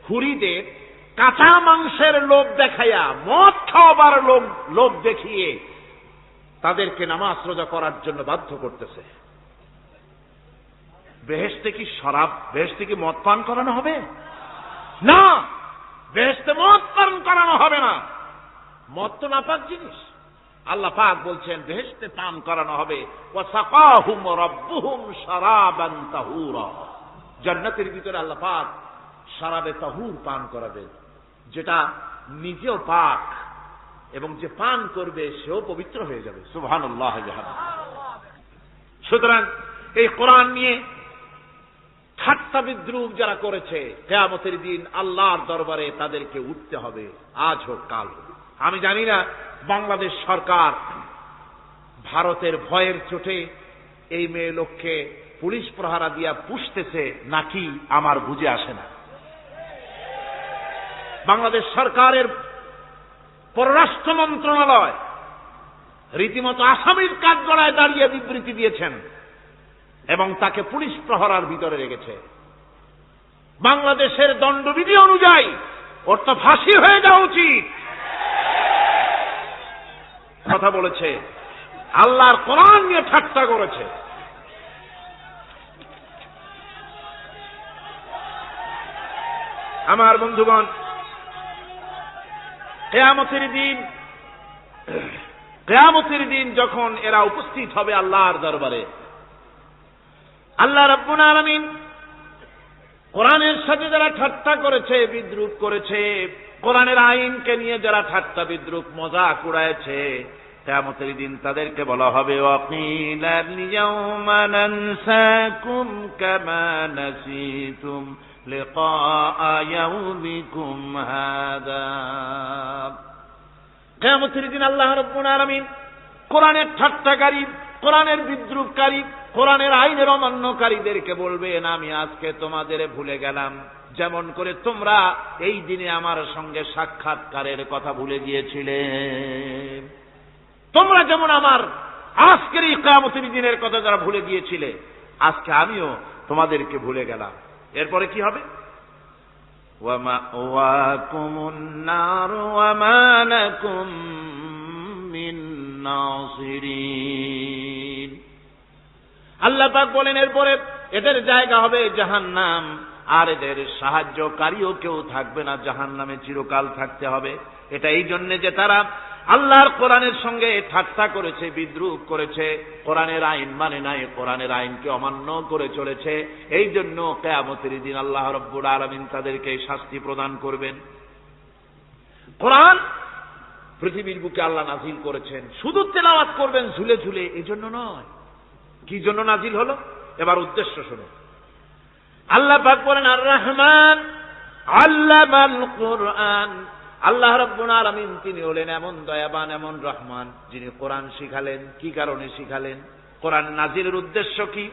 হুরিদের কাঁচা মাংসের লোভ দেখাইয়া, মদ খাওয়াবার লোভ দেখিয়ে তাদেরকে নামাজ রোজা করার জন্য বাধ্য করতেছে। বেহেশতে কি শরাব, বেহেশতে কি মদ পান করানো হবে? না, বেহেশতে মদ পান করানো হবে না। মদ তো নাপাক জিনিস। আল্লাহ পাক বলছেন বেহেশতে পান করানো হবে। ওয়াসাকাহুম রাব্বুহুম শারাবান তাহুরা। জান্নাতের ভিতরে আল্লাহ পাক শারাবে তাহুর পান করাবেন, যেটা নিজেও পাক এবং যে পান করবে সেও পবিত্র হয়ে যাবে। সুবহানাল্লাহ। সুতরাং এই কোরআন নিয়ে ঠাট্টা বিদ্রুপ যারা করেছে, কিয়ামতের দিন আল্লাহর দরবারে তাদেরকে উঠতে হবে, আজ হোক কাল হোক। আমি জানি না বাংলাদেশ সরকার ভারতের ভয়ের চোটে এই মেয়ে লোককে পুলিশ প্রহারা দিয়া পুষতেছে নাকি আমার বুঝে আসে না। বাংলাদেশ সরকারের পররাষ্ট্র মন্ত্রণালয় রীতিমতো আসামির কাঠগড়ায় দাঁড়িয়ে বিবৃতি দিয়েছেন এবং তাকে পুলিশ প্রহরার ভিতরে রেখেছে। বাংলাদেশের দণ্ডবিধি অনুযায়ী ওর তো ফাঁসি হয়ে যাওয়া উচিত। কথা বলেছে, আল্লাহর কোরআন নিয়ে ঠাট্টা করেছে। আমার বন্ধুগণ, কিয়ামতের দিন যখন এরা উপস্থিত হবে আল্লাহর দরবারে, আল্লাহ রাব্বুল আলামিন কোরআনের সাথে যারা ঠাট্টা করেছে, বিদ্রুপ করেছে, কোরআনের আইনকে নিয়ে যারা ঠাট্টা বিদ্রুপ মজাক উড়াইছে, কিয়ামতের দিন তাদেরকে বলা হবে ওয়াকিলাল ইয়াউমা নানসাকুম কামা নাসিতুম লিকা ইয়াউমিকুম হাদা। কিয়ামতের দিন আল্লাহ রাব্বুল আলামিন কোরআনের ঠাট্টাকারী, কোরআনের বিদ্রুপকারী, কোরআনের আইনের অমান্যকারীদেরকে বলবেন আমি আজকে তোমাদের ভুলে গেলাম, যেমন করে তোমরা এই দিনে আমার সঙ্গে সাক্ষাৎকারের কথা ভুলে গিয়েছিলে। তোমরা যেমন আমার আজকের এই কিয়ামতের দিনের কথা যারা ভুলে গিয়েছিলে, আজকে আমিও তোমাদেরকে ভুলে গেলাম। এরপরে কি হবে? ওয়ামাওয়াকুমুন নার ওয়ামা লাকুম মিন নাসিরিন। আল্লাহ পাক বলেন এরপরে এদের জায়গা হবে জাহান্নাম, আর এদের সাহায্যকারীও কেউ থাকবে না, জাহান্নামে চিরকাল থাকতে হবে। এটা এই জন্য যে তারা আল্লাহর কোরআনের সঙ্গে ঠাট্টা করেছে, বিদ্রুপ করেছে, কোরআনের আইন মানে নাই, কোরআনের আইনকে অমান্য করে চলেছে। এই জন্য কিয়ামতের দিন আল্লাহ রাব্বুল আলামিন তাদেরকে শাস্তি প্রদান করবেন। কোরআন পৃথিবীর বুকে আল্লাহ নাজিল করেছেন, শুধু তেলাওয়াত করবেন ঝুলে ঝুলে, এই জন্য নয়। কি জন্য নাজিল হলো? এবার উদ্দেশ্য শুনুন। আল্লাহ পাক বলেন আর রহমান আল্লামাল কুরআন। আল্লাহ রাব্বুল আলামিন তিনি হলেন এমন দয়াবান, এমন রহমান, যিনি কোরআন শিখালেন। কি কারণে শিখালেন? কোরআন নাজিলের উদ্দেশ্য কি?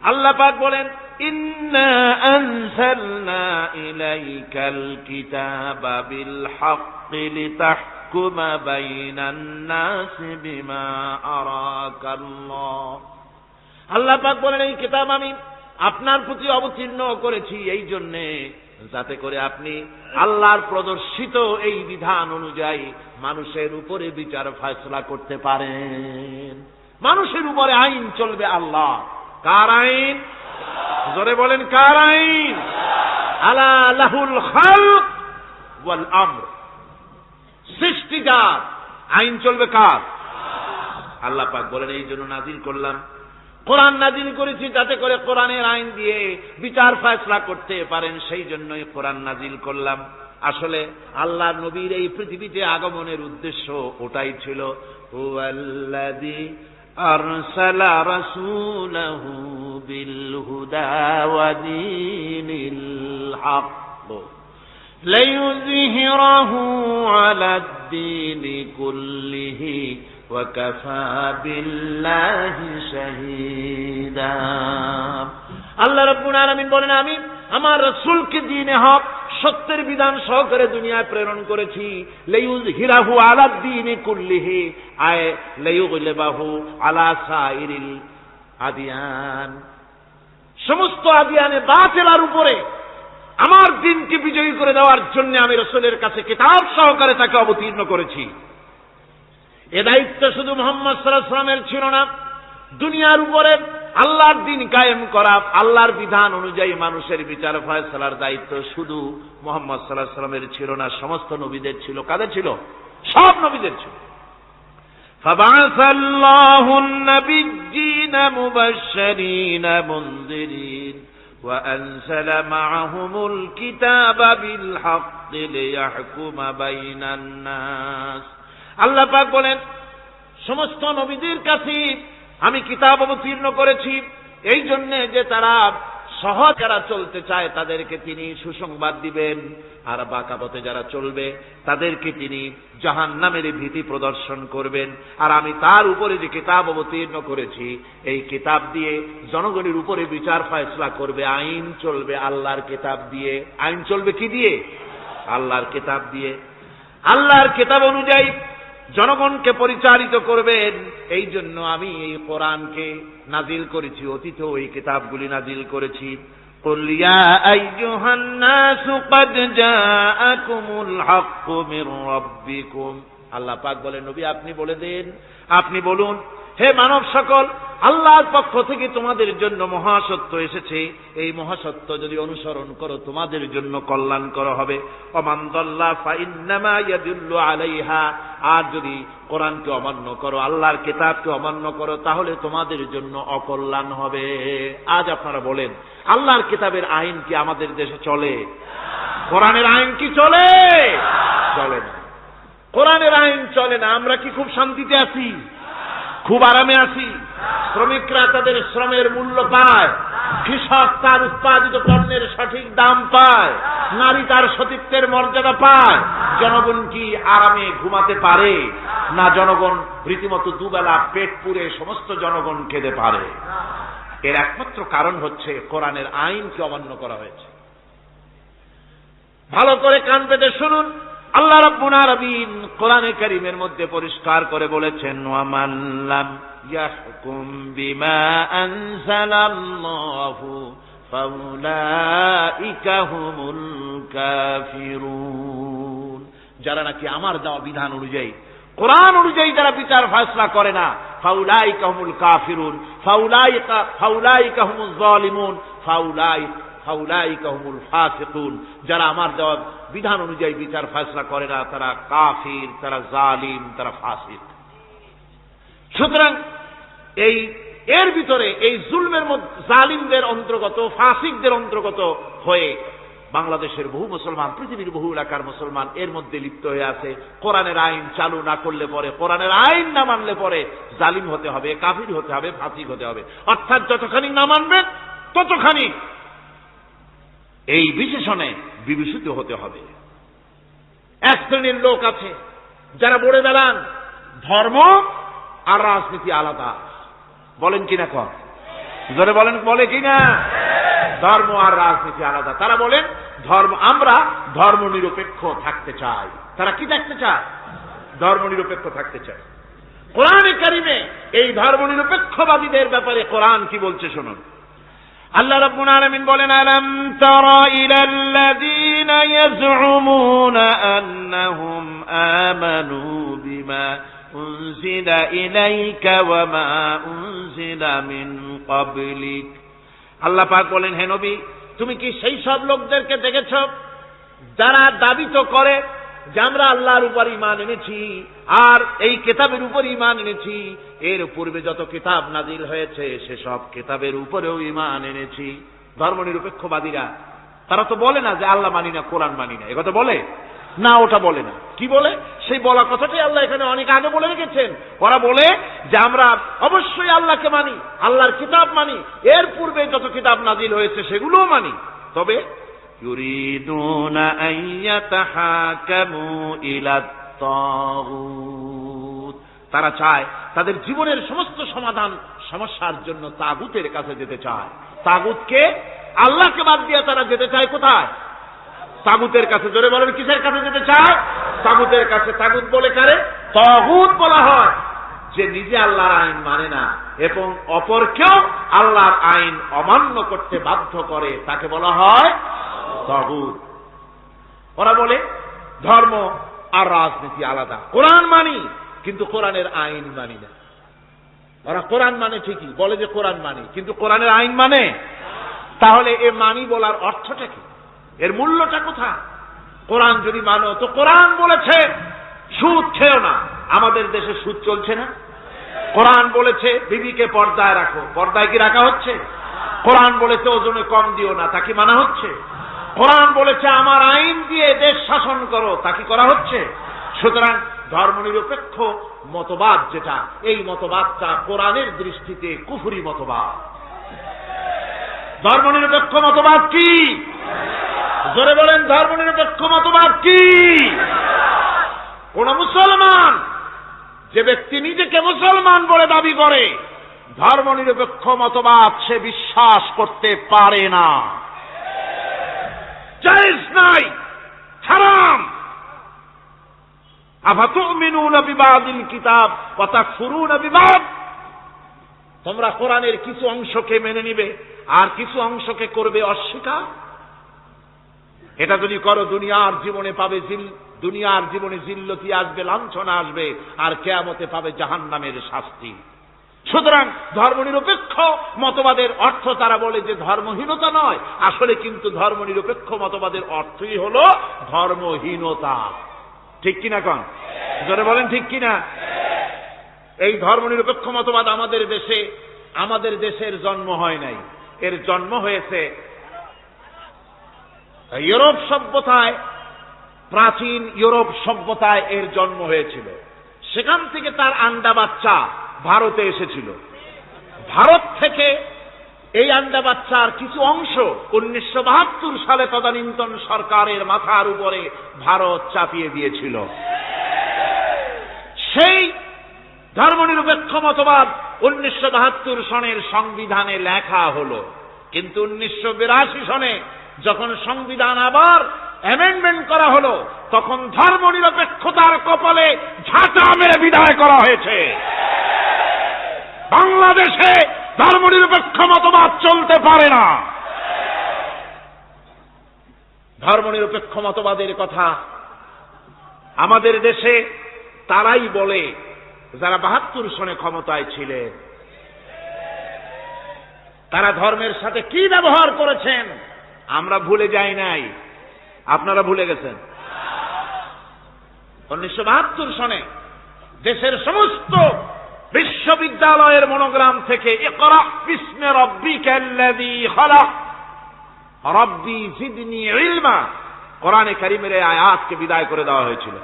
আল্লাহ পাক বলেন ইন্না আনজালনা ইলাইকাল কিতাবা বিল হাক্কি লিতাহকুমা বাইনান নাসি বিমা আরাকাল্লাহ। আল্লাহ পাক বলেন এই কিতাব আমি আপনার প্রতি অবতীর্ণ করেছি এই জন্যে যাতে করে আপনি আল্লাহর প্রদর্শিত এই বিধান অনুযায়ী মানুষের উপরে বিচার ফয়সালা করতে পারেন। মানুষের উপরে আইন চলবে আল্লাহ। কার আইন? জোরে বলেন কার আইন? আলা লাহুল খালক ওয়াল আমর। সৃষ্টি যার, আইন চলবে কার? আল্লাহ পাক বলেন এই জন্য নাজিল করলাম, কোরআন নাজিল করেছি যাতে করে কোরআনের আইন দিয়ে বিচার ফয়সালা করতে পারেন, সেই জন্যই কোরআন নাজিল করলাম। আসলে আল্লাহ নবীর এই পৃথিবীতে আগমনের উদ্দেশ্য ওটাই ছিল। হুয়াল্লাযী আরসালা রাসূলাহু বিল হুদা ওয়া দীনিল হক লিইয়ুযহিরাহু আলাদ দীনি কুল্লিহি ওয়াকাফা বিল্লাহি শাহীদা। আল্লাহ রাব্বুল আলামিন বলেন আমি আমার রাসূলকে দ্বীনে হক, সত্যের বিধান সহকারে দুনিয়ায় প্রেরণ করেছি। লিইয়ুযহিরাহু আলাদ দীনি কুল্লিহি আয় লিইয়ুগলিবাহু আলা সাইরিল আদিয়ান। সমস্ত আদিয়ানে বাতিলের উপরে আমার দ্বীনকে বিজয়ী করে দেওয়ার জন্য আমি রাসূলের কাছে কিতাব সহকারে তাকে অবতীর্ণ করেছি। এ দায়িত্ব শুধু মুহাম্মদ সাল্লাল্লাহু আলাইহি ওয়াসাল্লামের ছিল না, দুনিয়ার উপরে আল্লাহর দ্বীন কায়েম করা, আল্লাহর বিধান অনুযায়ী মানুষের বিচার ফয়সালার দায়িত্ব শুধু মুহাম্মদ সাল্লাল্লাহু আলাইহি ওয়াসাল্লামের ছিল না, সমস্ত নবীদের ছিল। কাদের ছিল? সব নবীদের ছিল। فبعث الله النبيين مبشرين منذرين وأنزل معهم الكتاب بالحق ليحكم بين الناس। আল্লাহ পাক বলেন, সমস্ত নবীদের কাছে আমি কিতাব অবতীর্ণ করেছি এই জন্য যে তারা সহজ যারা চলতে চায় তাদেরকে তিনি সুসংবাদ দিবেন, আর বাঁকা পথে যারা চলবে তাদেরকে তিনি জাহান্নামের ভীতি প্রদর্শন করবেন। আর আমি তার উপরে যে কিতাব অবতীর্ণ করেছি এই কিতাব দিয়ে জনগণের উপরে বিচার ফয়সলা করবে, আইন চলবে আল্লাহর কিতাব দিয়ে। আইন চলবে কি দিয়ে? আল্লাহর কিতাব দিয়ে। আল্লাহর কিতাব অনুযায়ী জনগণকে পরিচালিত করবেন। এই জন্য আমি এই কোরআনকে নাজিল করেছি, অতীতেও এই কিতাবগুলি নাজিল করেছি। কুল ইয়া আইয়ুহান নাসু ক্বাদ জাআকুমুল হাক্কু মির রাব্বিকুম। আল্লাহ পাক বলেন, নবী আপনি বলে দেন, আপনি বলুন, হে মানব সকল, আল্লাহর পক্ষ থেকে তোমাদের জন্য মহাসত্য এসেছে, এই মহাসত্য যদি অনুসরণ করো তোমাদের জন্য কল্যাণকর হবে। ওমান দাল্লা ফাইন্নামা ইয়াদুল্লু আলাইহা। আর যদি কোরআনকে অমান্য করো, আল্লাহর কিতাবকে অমান্য করো, তাহলে তোমাদের জন্য অকল্যাণ হবে। আজ আপনারা বলেন, আল্লাহর কিতাবের আইন কি আমাদের দেশে চলে? কোরআনের আইন কি চলে? চলে না। কোরআনের আইন চলে না। আমরা কি খুব শান্তিতে আছি? খুব আরামে আছি? শ্রমিকরা তাদের শ্রমের মূল্য পায়, কৃষক তার উৎপাদিত পণ্যের সঠিক দাম পায়, নারী তার সতীত্বের মর্যাদা পায়, জনগণ কি আরামে ঘুমাতে পারে? না, জনগণ রীতিমতো দুবেলা পেট পুরে সমস্ত জনগণ খেতে পারে। এর একমাত্র কারণ হচ্ছে কোরআনের আইনকে অমান্য করা হয়েছে। ভালো করে কান পেতে শুনুন, আল্লাহ রাব্বুল আলামিন কোরআনে কারীমের মধ্যে পরিষ্কার করে বলেছেন, ওয়া মান লাম ইয়াহকুম বিমা আনজালাল্লাহু ফাউলাইকা হুমুল কাফিরুন। যারা নাকি আমার দেওয়া বিধান অনুযায়ী, কোরআন অনুযায়ী যারা বিচার ফয়সালা করে না, ফাউলাইকা হুমুল কাফিরুন, ফাউলাইকা হুমুজ জালিমুন, ফাউলাইকা হুমুল ফাসিকুন। যারা আমার দেওয়া বিধান অনুযায়ী বিচার ফয়সালা করে না তারা কাফির, তারা জালিম, তারা ফাসিক। সুতরাং এর ভিতরে এই জুলমের মধ্যে জালিমদের অন্তর্গত, ফাসিকদের অন্তর্গত হয়ে বাংলাদেশের বহু মুসলমান, পৃথিবীর বহু এলাকার মুসলমান এর মধ্যে লিপ্ত হয়ে আছে। কোরআনের আইন চালু না করলে পরে, কোরআনের আইন না মানলে পরে জালিম হতে হবে, কাফির হতে হবে, ফাসিক হতে হবে। অর্থাৎ যতখানি না মানবেন ততখানি এই বিশেষণে বিভূষিত হতে হবে। এক শ্রেণীর লোক আছে যারা বলে বেড়ান ধর্ম আর রাজনীতি আলাদা। বলেন কিনা? কর জোরে বলেন, বলে কিনা? ধর্ম আর রাজনীতি আলাদা। তারা বলেন আমরা ধর্ম নিরপেক্ষ থাকতে চাই। তারা কি থাকতে চায়? ধর্ম নিরপেক্ষ থাকতে চায়। কোরআনে কারিমে এই ধর্ম নিরপেক্ষবাদীদের ব্যাপারে কোরআন কি বলছে শুনুন। আল্লাহ রাব্বুল আলামিন বলেন, আলাম তারা ইলাল্লাযীনা ইয়াজউমুনা আন্নাহুম আমানু বিমা উনজিলা ইলাইকা ওয়া মা উনজিলা মিন ক্বাবলিক। আল্লাহ পাক বলেন, হে নবী, তুমি কি সেই সব লোকদেরকে দেখেছ যারা দাবি তো করে যে আমরা আল্লাহর উপর ঈমান এনেছি আর এই কিতাবের উপর ঈমান এনেছি, এর পূর্বে যত কিতাব নাজিল হয়েছে সেসব কিতাবের উপরেও ঈমান এনেছি। ধর্মনিরপেক্ষবাদীরা তারা তো বলে না যে আল্লাহ মানি না, কোরআন মানি না, একথা বলে না, ওটা বলে না। কি বলে? সেই বলা কথাটাই আল্লাহ এখানে অনেক আগে বলে রেখেছেন। ওরা বলে যে আমরা অবশ্যই আল্লাহকে মানি, আল্লাহর কিতাব মানি, এর পূর্বে যত কিতাব নাজিল হয়েছে সেগুলোও মানি, তবে ইউরিদুনা আন ইয়াতাহাকামু ইলাত তাগুত। তারা চায় তাদের জীবনের সমস্ত সমাধান সমস্যার জন্য তাগুতের কাছে যেতে চায়। তাগুতকে, আল্লাহকে বাদ দিয়ে তারা যেতে চায় কোথায়? তাগুতের কাছে। জোরে বলেন, কিসের কাছে যেতে চায়? তাগুতের কাছে। তাগুত বলে কারে? তাগুত বলা হয় যে নিজে আল্লাহর আইন মানে না এবং অপরকেও আল্লাহর আইন অমান্য করতে বাধ্য করে, তাকে বলা হয় তাগুত। ওরা বলে ধর্ম আর রাজনীতি আলাদা। কোরআন মানি, কিন্তু কোরআনের আইন মানি না। ওরা কোরআন মানে ঠিকই, বলে যে কোরআন মানি, কিন্তু কোরআনের আইন মানে। তাহলে এ মানি বলার অর্থটা কি? এর মূল্যটা কোথায়? কোরআন যদি মানো তো কোরআন বলেছে সুদ খেও না, আমাদের দেশে সুদ চলছে না। কোরআন বলেছে বিবিকে পর্দায় রাখো, পর্দায় কি রাখা হচ্ছে? কোরআন বলেছে ওজনে কম দিও না, তা কি মানা হচ্ছে? কোরআন বলেছে আমার আইন দিয়ে দেশ শাসন করো, তা কি করা হচ্ছে? সুতরাং ধর্মনিরপেক্ষ মতবাদ যেটা, এই মতবাদটা কোরআনের দৃষ্টিতে কুফরি মতবাদ। ধর্মনিরপেক্ষ মতবাদ কি? জোরে বলেন, ধর্মনিরপেক্ষ মতবাদ কি? কোন মুসলমান, যে ব্যক্তি নিজেকে মুসলমান বলে দাবি করে, ধর্মনিরপেক্ষ মতবাদ সে বিশ্বাস করতে পারে না। জায়েজ নাই, হারাম। আফাতুমিনুনা বিবাদিল কিতাব ওয়া তাকফুরুনা বিবাদ। তোমরা কোরআনের কিছু অংশকে মেনে নিবে আর কিছু অংশকে করবে অস্বীকার। এটা যদি করো দুনিয়ার জীবনে পাবে দুনিয়ার জীবনে জিল্লতি আসবে, লাঞ্ছনা আসবে, আর কিয়ামতে পাবে জাহান্নামের শাস্তি। সুতরাং ধর্মনিরপেক্ষ মতবাদের অর্থ তারা বলে যে ধর্মহীনতা নয়, আসলে কিন্তু ধর্মনিরপেক্ষ মতবাদের অর্থই হলো ধর্মহীনতা। ঠিক কিনা কন? জোরে বলেন ঠিক কিনা? এই ধর্মনিরপেক্ষ মতবাদ আমাদের দেশের জন্ম হয় নাই, এর জন্ম হয়েছে ইউরোপ সভ্যতায়। প্রাচীন ইউরোপ সভ্যতায় এর জন্ম হয়েছিল। সেখান থেকে তার আন্ডা বাচ্চা ভারতে এসেছিল। ভারত থেকে এই আন্ডা বাচ্চার কিছু অংশ 1972 সালে তদানীন্তন সরকারের মাথার উপরে ভারত চাপিয়ে দিয়েছিল। সেই ধর্মনিরপেক্ষ মতবাদ 1972 সনের সংবিধানে লেখা হলো, কিন্তু 1982 সনে যখন সংবিধান আবার অ্যামেন্ডমেন্ট করা হলো, তখন ধর্মনিরপেক্ষতার কপালে ঝাঁটা মেরে বিদায় করা হয়েছে। বাংলাদেশে ধর্মনিরপেক্ষ মতবাদ চলতে পারে না। ধর্মনিরপেক্ষ মতবাদের কথা আমাদের দেশে তারাই বলে যারা 72 সনে ক্ষমতায় ছিলেন। তারা ধর্মের সাথে কি ব্যবহার করেছেন আমরা ভুলে যাই নাই, আপনারা ভুলে গেছেন। 1972 সনে দেশের সমস্ত বিশ্ববিদ্যালয়ের মনোগ্রাম থেকে ইকরা বিস্মি রাব্বিকাল্লাযী খালাক রাব্বি জিদনি ইলমা, কোরআনে কারীমের এই আয়াতকে বিদায় করে দেওয়া হয়েছিল।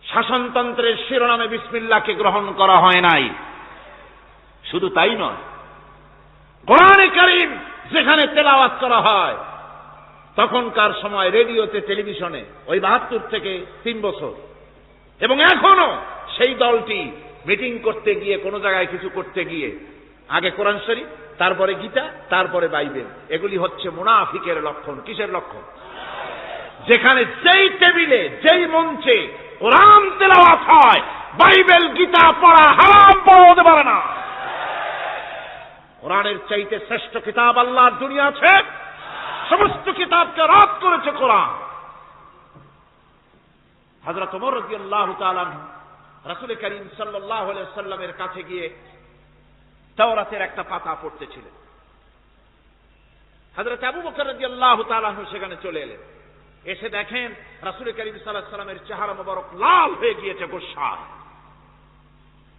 শাসনতন্ত্রের শিরোনামে বিসমিল্লাহকে গ্রহণ করা হয় নাই। শুধু তাই নয়, কোরআনে কারীম যেখানে তেলাওয়াত করা হয়, তখনকার সময় রেডিওতে, টেলিভিশনে, ওই 72 থেকে 3 বছর, এবং এখনো সেই দলটি মিটিং করতে গিয়ে, কোন জায়গায় কিছু করতে গিয়ে, আগে কোরআন শরীফ, তারপরে গীতা, তারপরে বাইবেল। এগুলি হচ্ছে মুনাফিকের লক্ষণ। কিসের লক্ষণ? যেখানে যেই টেবিলে, যেই মঞ্চে কোরআন তেলাওয়াত হয়, বাইবেল গীতা পড়া হারাম, পড়া হতে পারে না। কোরআনের চাইতে শ্রেষ্ঠ কিতাব আল্লাহর দুনিয়া আছে? সমস্ত কিতাবকে রদ করেছে কোরআন। হযরত ওমর রাদিয়াল্লাহু তাআলা আনহু রাসূল করিম সাল্লাল্লাহু আলাইহি ওয়াসাল্লামের কাছে গিয়ে তাওরাতের একটা পাতা পড়তেছিলেন। হযরত আবু বকর রাদিয়াল্লাহু তাআলা আনহু সেখানে চলে এলেন। এসে দেখেন রাসূল করিম সাল্লাল্লাহু আলাইহি ওয়াসাল্লামের চেহারা মোবারক লাল হয়ে গিয়েছে গোসায়।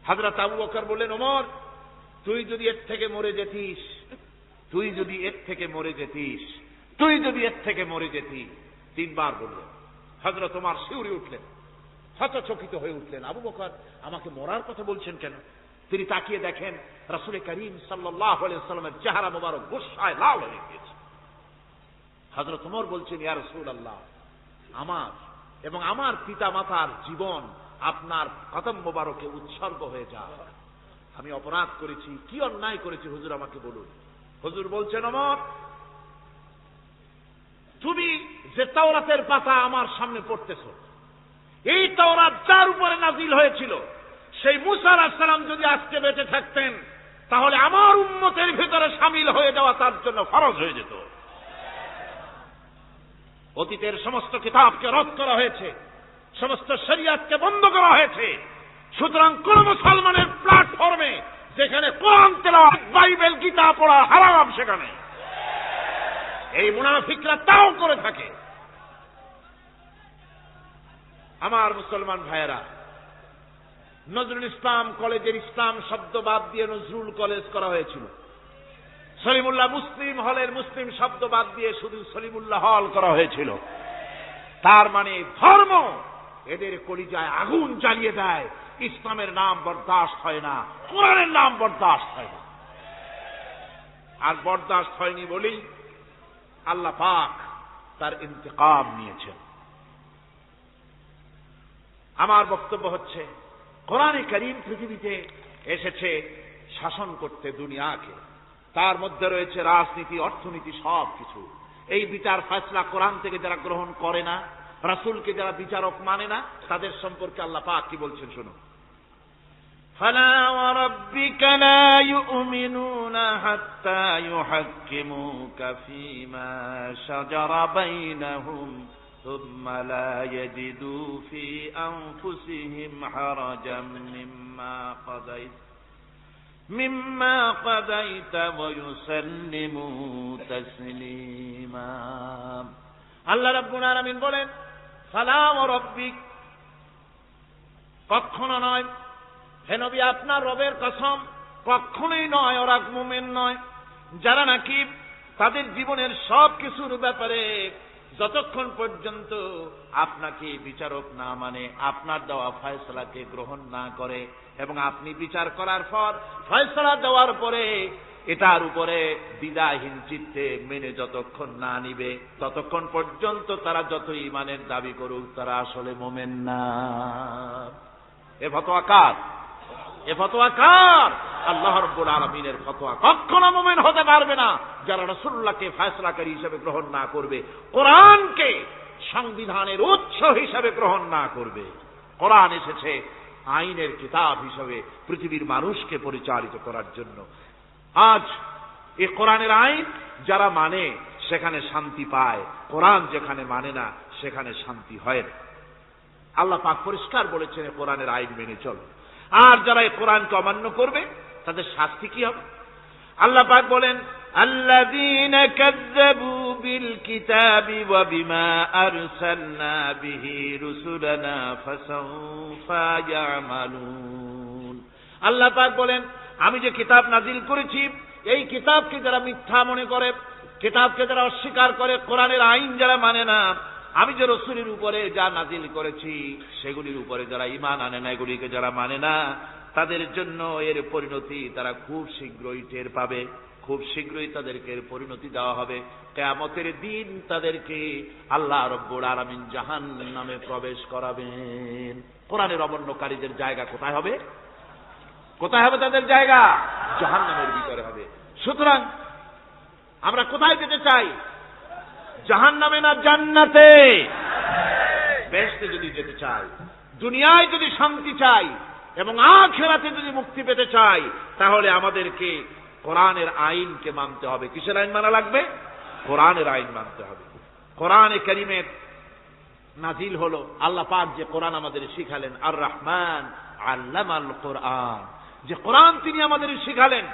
হযরত আবু বকর বললেন, ওমর, তুই যদি এর থেকে মরে যেতিস, তুই যদি এর থেকে মরে যেতিস, তুই যদি এর থেকে মরে যেতি। 3 বার বললেন। হযরত ওমর শিউরে উঠলেন, হতচকিত হয়ে উঠলেন। আবু বকর আমাকে মরার কথা বলছেন কেন? তিনি তাকিয়ে দেখেন রাসূল করিম সাল্লাল্লাহু আলাইহি ওয়াসাল্লামের চেহারা মোবারক গোসায় লাল হয়ে গিয়েছে। হযরত ওমর বলছেন, ইয়া রাসূলুল্লাহ, আমার এবং আমার পিতা মাতার জীবন আপনার কদম মোবারকে উৎসর্গ হয়ে যায়। আমি অপরাধ করেছি, কি অন্যায় করেছি হুজুর আমাকে বলুন। হুজুর বলছেন, ওমর, তুমি যে তাওরাতের পাতা আমার সামনে পড়তেছ, এই তাওরাত যার উপরে নাজিল হয়েছিল, সেই মুসা আলাইহিস সালাম যদি আজকে বেঁচে থাকতেন, তাহলে আমার উম্মতের ভিতরে শামিল হয়ে যাওয়া তার জন্য ফরজ হয়ে যেত। অতীতের সমস্ত কিতাবকে রদ করা হয়েছে, সমস্ত শরিয়াতকে বন্ধ করা হয়েছে। সুতরাং কোন মুসলমানের প্ল্যাটফর্মে যেখানে কোরআন তেলাওয়াত, বাইবেল, গীতা পড়া হারাম, সেখানে এই মুনাফিকরা তাও করে থাকে। আমার মুসলমান ভাইয়েরা, নজরুল ইসলাম কলেজের ইসলাম শব্দ বাদ দিয়ে নজরুল কলেজ করা হয়েছিল। সলিমুল্লাহ মুসলিম হলের মুসলিম শব্দ বাদ দিয়ে শুধু সলিমুল্লাহ হল করা হয়েছিল। তার মানে ধর্ম এদের কলিজায় আগুন জ্বালিয়ে দেয়। ইসলামের নাম বরদাস্ত হয় না, কোরআনের নাম বরদাস্ত হয় না। আর বরদাস্ত হয়নি বলেই আল্লাহ পাক তার ইন্তেকাম নিয়েছেন। আমার বক্তব্য হচ্ছে, কোরআনে কারীম পৃথিবীতে এসেছে শাসন করতে দুনিয়াকে। তার মধ্যে রয়েছে রাজনীতি, অর্থনীতি, সব কিছু। এই বিচার ফয়সালা কোরআন থেকে যারা গ্রহণ করে না, রাসূলকে যারা বিচারক মানে না, তাদের সম্পর্কে আল্লাহ পাক কি বলছেন শুনুন। ফালা ওয়ারাব্বিকা লা ইউমিনুনা হাত্তা ইউহাক্কিমুকা ফীমা শাজারা বাইনাহুম সুম্মা লা ইয়াজিদু ফী আনফুসিহিম হারাজাম মিম্মা কাদাইতা ওয়া ইউসাল্লিমু তাসলিমা। আল্লাহ রাব্বুল আলামিন বলেন, ফালা ওয়ারাব্বিক, কখনো নয় হে নবী, আপনার রবের কসম, কখনোই নয়। ওরা মুমিন নয় যারা নাকি তাদের জীবনের সব কিছুর ব্যাপারে যতক্ষণ পর্যন্ত আপনাকে বিচারক না মানে, আপনার দেওয়া ফয়সালাকে গ্রহণ না করে, এবং আপনি বিচার করার পর ফয়সালা দেওয়ার পরে এটার উপরে দ্বিধাহীন চিত্তে মেনে যতক্ষণ না নিবে, ততক্ষণ পর্যন্ত তারা যত ঈমানের দাবি করুক, তারা আসলে মুমিন না। এ ফতোয়া কার? এ ফতোয়া কার? আল্লাহ রাব্বুল আলামিনের ফতোয়া। কখনো মুমিন হতে পারবে না যারা রাসূলুল্লাহকে ফয়সালাকারী হিসেবে গ্রহণ না করবে, কোরআনকে সংবিধানের উৎস হিসেবে গ্রহণ না করবে। কোরআন এসেছে আইনের কিতাব হিসেবে পৃথিবীর মানুষকে পরিচালিত করার জন্য। আজ এই কোরআনের আইন যারা মানে সেখানে শান্তি পায়, কোরআন যেখানে মানে না সেখানে শান্তি হয় না। আল্লাহ পাক পরিষ্কার বলেছেন, কোরআনের আইন মেনে চলো। আর যারা এই কোরআনকে অমান্য করবে তাদের শাস্তি কি হবে? আল্লাহ পাক বলেন, আল্লাযীনা কাযযাবু বিল কিতাবি ওয়া বিমা আরসালনা বিহি রুসুলানা ফাসাউফা ইয়ামালুন। আল্লাহ পাক বলেন, আমি যে কিতাব নাজিল করেছি, এই কিতাবকে যারা মিথ্যা মনে করে, কিতাবকে যারা অস্বীকার করে, কোরআনের আইন যারা মানে না, আমি যে রসুলের উপরে যা নাজিল করেছি সেগুলির উপরে যারা ঈমান আনে না, এগুলিকে যারা মানে না, তাদের জন্য এর পরিণতি তারা খুব শীঘ্রই টের পাবে। খুব শীঘ্রই তাদেরকে এর পরিণতি দেওয়া হবে। কিয়ামতের দিন তাদেরকে আল্লাহ রাব্বুল আলামিন জাহান্নামে প্রবেশ করাবেন। কোরআনের অমান্যকারীদের জায়গা কোথায় হবে? কোথায় হবে তাদের জায়গা? জাহান্নামের ভিতরে হবে। সুতরাং আমরা কোথায় যেতে চাই? জাহান্নামে না জান্নাতে? বেহেশতে যদি যেতে চাই, দুনিয়ায় যদি শান্তি চাই এবং আখিরাতে যদি মুক্তি পেতে চাই, তাহলে আমাদেরকে কোরআনের আইনকে মানতে হবে। কিসের আইন মানা লাগবে? কোরআনের আইন মানতে হবে। কোরআনে কারীমের নাজিল হলো, আল্লাহ পাক যে কোরআন আমাদের শিখালেন, আর রহমান আল্লামাল কোরআন, যে কোরআন তিনি আমাদের শিখালেন।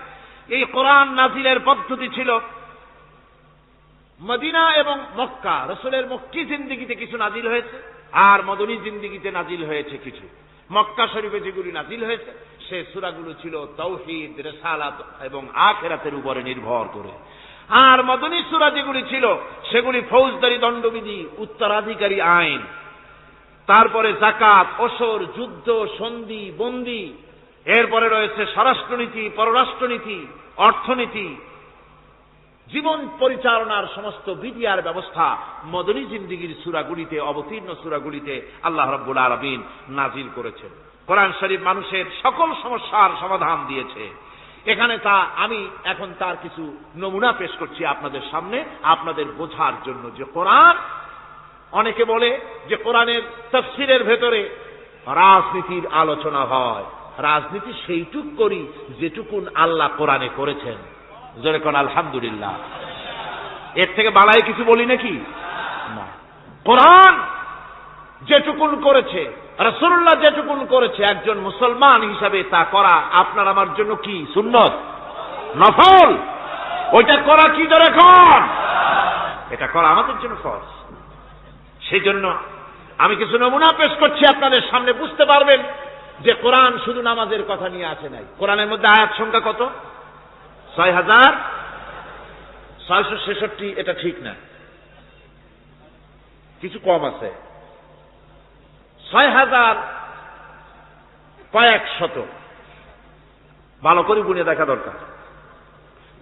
এই কোরআন নাজিলের পদ্ধতি ছিল মদিনা এবং মক্কা। রাসূলের মক্কি জিন্দেগিতে কিছু নাজিল হয়েছে, আর মদনী জিন্দেগিতে নাজিল হয়েছে কিছু। মক্কা শরীফে যেগুলি নাজিল হয়েছে সে সূরাগুলো ছিল তাওহীদ, রিসালাত এবং আখিরাতের উপরে নির্ভর করে। আর মদনী সূরা যেগুলি ছিল সেগুলি ফৌজদারি দণ্ডবিধি, উত্তরাধিকারী আইন, তারপরে যাকাত, ওসর, যুদ্ধ, সন্ধি, বন্দী, এরপরে রয়েছে স্বরাষ্ট্রনীতি, পররাষ্ট্রনীতি, অর্থনীতি, জীবন পরিচালনার সমস্ত বিধি আর ব্যবস্থা মদনী জিন্দেগীর সূরাগুলিতে, অবতীর্ণ সূরাগুলিতে আল্লাহ রাব্বুল আলামিন নাজিল করেছেন। কোরআন শরীফ মানুষের সকল সমস্যার সমাধান দিয়েছে। এখানে আমি এখন তার কিছু নমুনা পেশ করছি আপনাদের সামনে, আপনাদের বোঝার জন্য যে কোরআন। অনেকে বলে যে কোরআনের তাফসীরের ভেতরে রাজনীতির আলোচনা হয়। রাজনীতি সেইটুক করি যেটুকুন আল্লাহ কোরআনে করেছেন। জোরে কোন আলহামদুলিল্লাহ। এর থেকে বাড়ায় কিছু বলি নাকি? না। কোরআন যেটুকুন করেছে, রাসূলুল্লাহ যেটুকুন করেছে, একজন মুসলমান হিসাবে তা করা আপনার আমার জন্য কি সুন্নত, নফল? ওইটা করা কি ধরে এখন? এটা করা আমাদের জন্য ফরজ। সেই জন্য আমি কিছু নমুনা পেশ করছি আপনাদের সামনে, বুঝতে পারবেন যে কোরআন শুধু নামাজের কথা নিয়ে আসে নাই। কোরআনের মধ্যে আয়াত সংখ্যা কত? 6666। এটা ঠিক না, কিছু কম আছে, 6000 কয়েক শত। ভালো করে গুণে দেখা দরকার।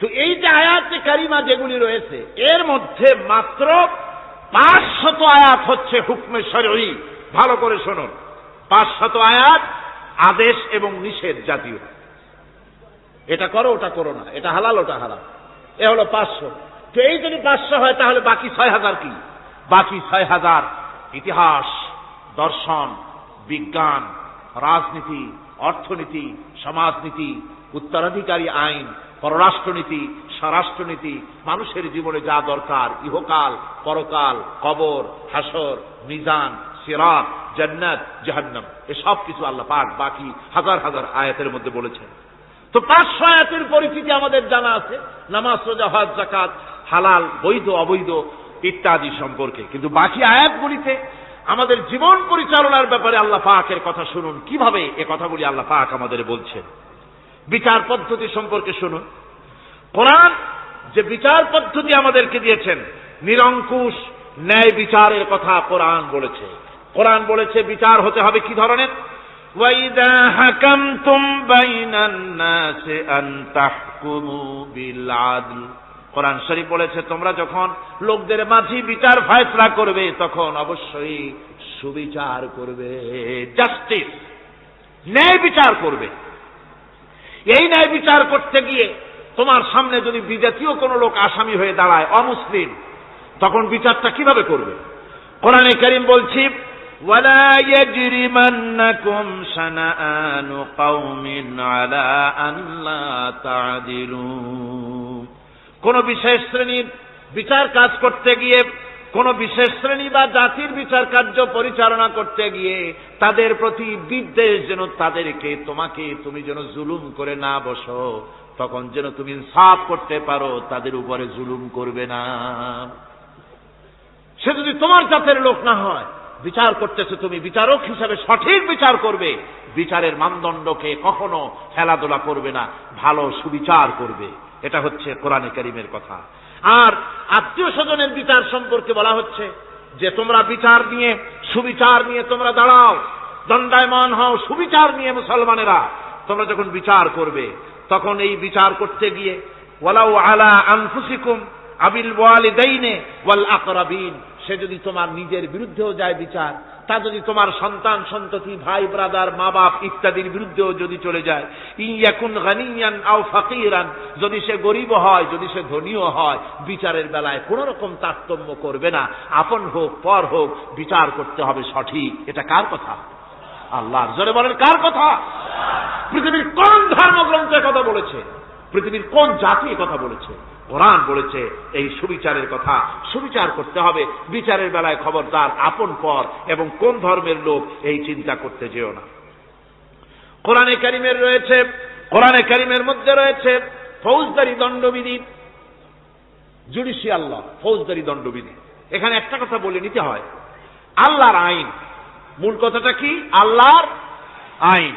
তো এই যে আয়াতে কারিমা যেগুলি রয়েছে, এর মধ্যে মাত্র 500 আয়াত হচ্ছে হুকমে শরঈ। ভালো করে শুনুন, 500 আয়াত আদেশ এবং নিষেধ জাতীয়। এটা করো, ওটা করো না, এটা হালাল, ওটা হারাম। এ হলো 500। তো এই যদি 500 হয়, তাহলে বাকি 6000 কি? বাকি 6000 ইতিহাস, দর্শন, বিজ্ঞান, রাজনীতি, অর্থনীতি, সমাজনীতি, উত্তরাধিকারী আইন, পররাষ্ট্রনীতি, স্বরাষ্ট্রনীতি, মানুষের জীবনে যা দরকার, ইহকাল, পরকাল, কবর, হাসর, মিজান, সিরাত, জান্নাত, জাহান্নাম, এসব কিছু আল্লাহ পাক বাকি হাজার হাজার আয়াতের মধ্যে বলেছেন। তো 500 আয়াতের পরিচিতি আমাদের জানা আছে, নামাজ, রোজা, হজ, যাকাত, হালাল, বৈধ, অবৈধ ইত্যাদি সম্পর্কে। কিন্তু বাকি আয়াতগুলিতে আমাদের জীবন পরিচালনার ব্যাপারে আল্লাহ পাকের কথা শুনুন, কিভাবে এ কথাগুলি আল্লাহ পাক আমাদের বলছেন। বিচার পদ্ধতি সম্পর্কে শুনুন। কোরআন যে বিচার পদ্ধতি আমাদেরকে দিয়েছেন, নিরঙ্কুশ ন্যায় বিচারের কথা কোরআন বলেছে। কোরআন বলেছে বিচার হতে হবে কি ধরনের? ওয়াইদা হাকামতুম বাইনান নাসি আন তাহকুমু বিল আদল। কোরআন শরীফ বলেছে, তোমরা যখন লোকদের মাঝে বিচার ফয়সালা করবে, তখন অবশ্যই সুবিচার করবে, জাস্টিস, ন্যায় বিচার করবে। এই ন্যায় বিচার করতে গিয়ে তোমার সামনে যদি বিজাতীয় কোন লোক আসামি হয়ে দাঁড়ায়, অমুসলিম, তখন বিচারটা কিভাবে করবে? কোরআনে কারীম বলছি, ওয়ালা ইয়াজরিমান্নাকুম শানাআনু কওমিন আলা আল্লা তা'দিলু। কোন বিশেষ শ্রেণীর বিচার কাজ করতে গিয়ে, কোন বিশেষ শ্রেণী বা জাতির বিচার কার্য পরিচালনা করতে গিয়ে তাদের প্রতি বিদ্বেষ যেন তাদেরকে, তুমি যেন জুলুম করে না বসো, তখন যেন তুমি ইনসাফ করতে পারো, তাদের উপরে জুলুম করবে না। সে যদি তোমার জাতের লোক না হয়, বিচার করতেছে, তুমি বিচারক হিসাবে সঠিক বিচার করবে, বিচারের মানদণ্ডকে কখনো খেলাধুলা করবে না, ভালো সুবিচার করবে। এটা হচ্ছে কোরআনে কারীমের কথা। আর আত্মীয় স্বজনের বিচার সম্পর্কে বলা হচ্ছে যে তোমরা বিচার নিয়ে, সুবিচার নিয়ে তোমরা দাঁড়াও, দণ্ডায়মান হও সুবিচার নিয়ে। মুসলমানেরা, তোমরা যখন বিচার করবে, তখন এই বিচার করতে গিয়ে ওয়ালাউ আলা আনফুসিকুম আবিল ওয়ালিদাইনি ওয়াল আকরাবিন, সে যদি তোমার নিজের বিরুদ্ধেও যায় বিচার, তা যদি তোমার সন্তান সন্ততি, ভাই ব্রাদার, মা বাপ ইত্যাদির বিরুদ্ধেও যদি চলে যায়, ইয়াকুন গানিয়ান আও ফাকিরান, যদি সে গরিব হয়, যদি সে ধনীও হয়, বিচারের বেলায় কোন রকম তারতম্য করবে না, আপন হোক পর হোক, বিচার করতে হবে সঠিক। এটা কার কথা? আল্লাহর। জোরে বলেন, কার কথা? পৃথিবীর কোন ধর্মগ্রন্থে কথা বলেছে? পৃথিবীর কোন জাতি কথা বলেছে? কোরআন বলেছে এই সুবিচারের কথা। সুবিচার করতে হবে, বিচারের বেলায় খবরদার আপন পর এবং কোন ধর্মের লোক এই চিন্তা করতে যেও না। কোরআনে কারীমের মধ্যে রয়েছে ফৌজদারি দণ্ডবিধি, জুডিশিয়াল ল, ফৌজদারি দণ্ডবিধি। এখানে একটা কথা বলে নিতে হয়, আল্লাহর আইন, মূল কথাটা কি? আল্লাহর আইন।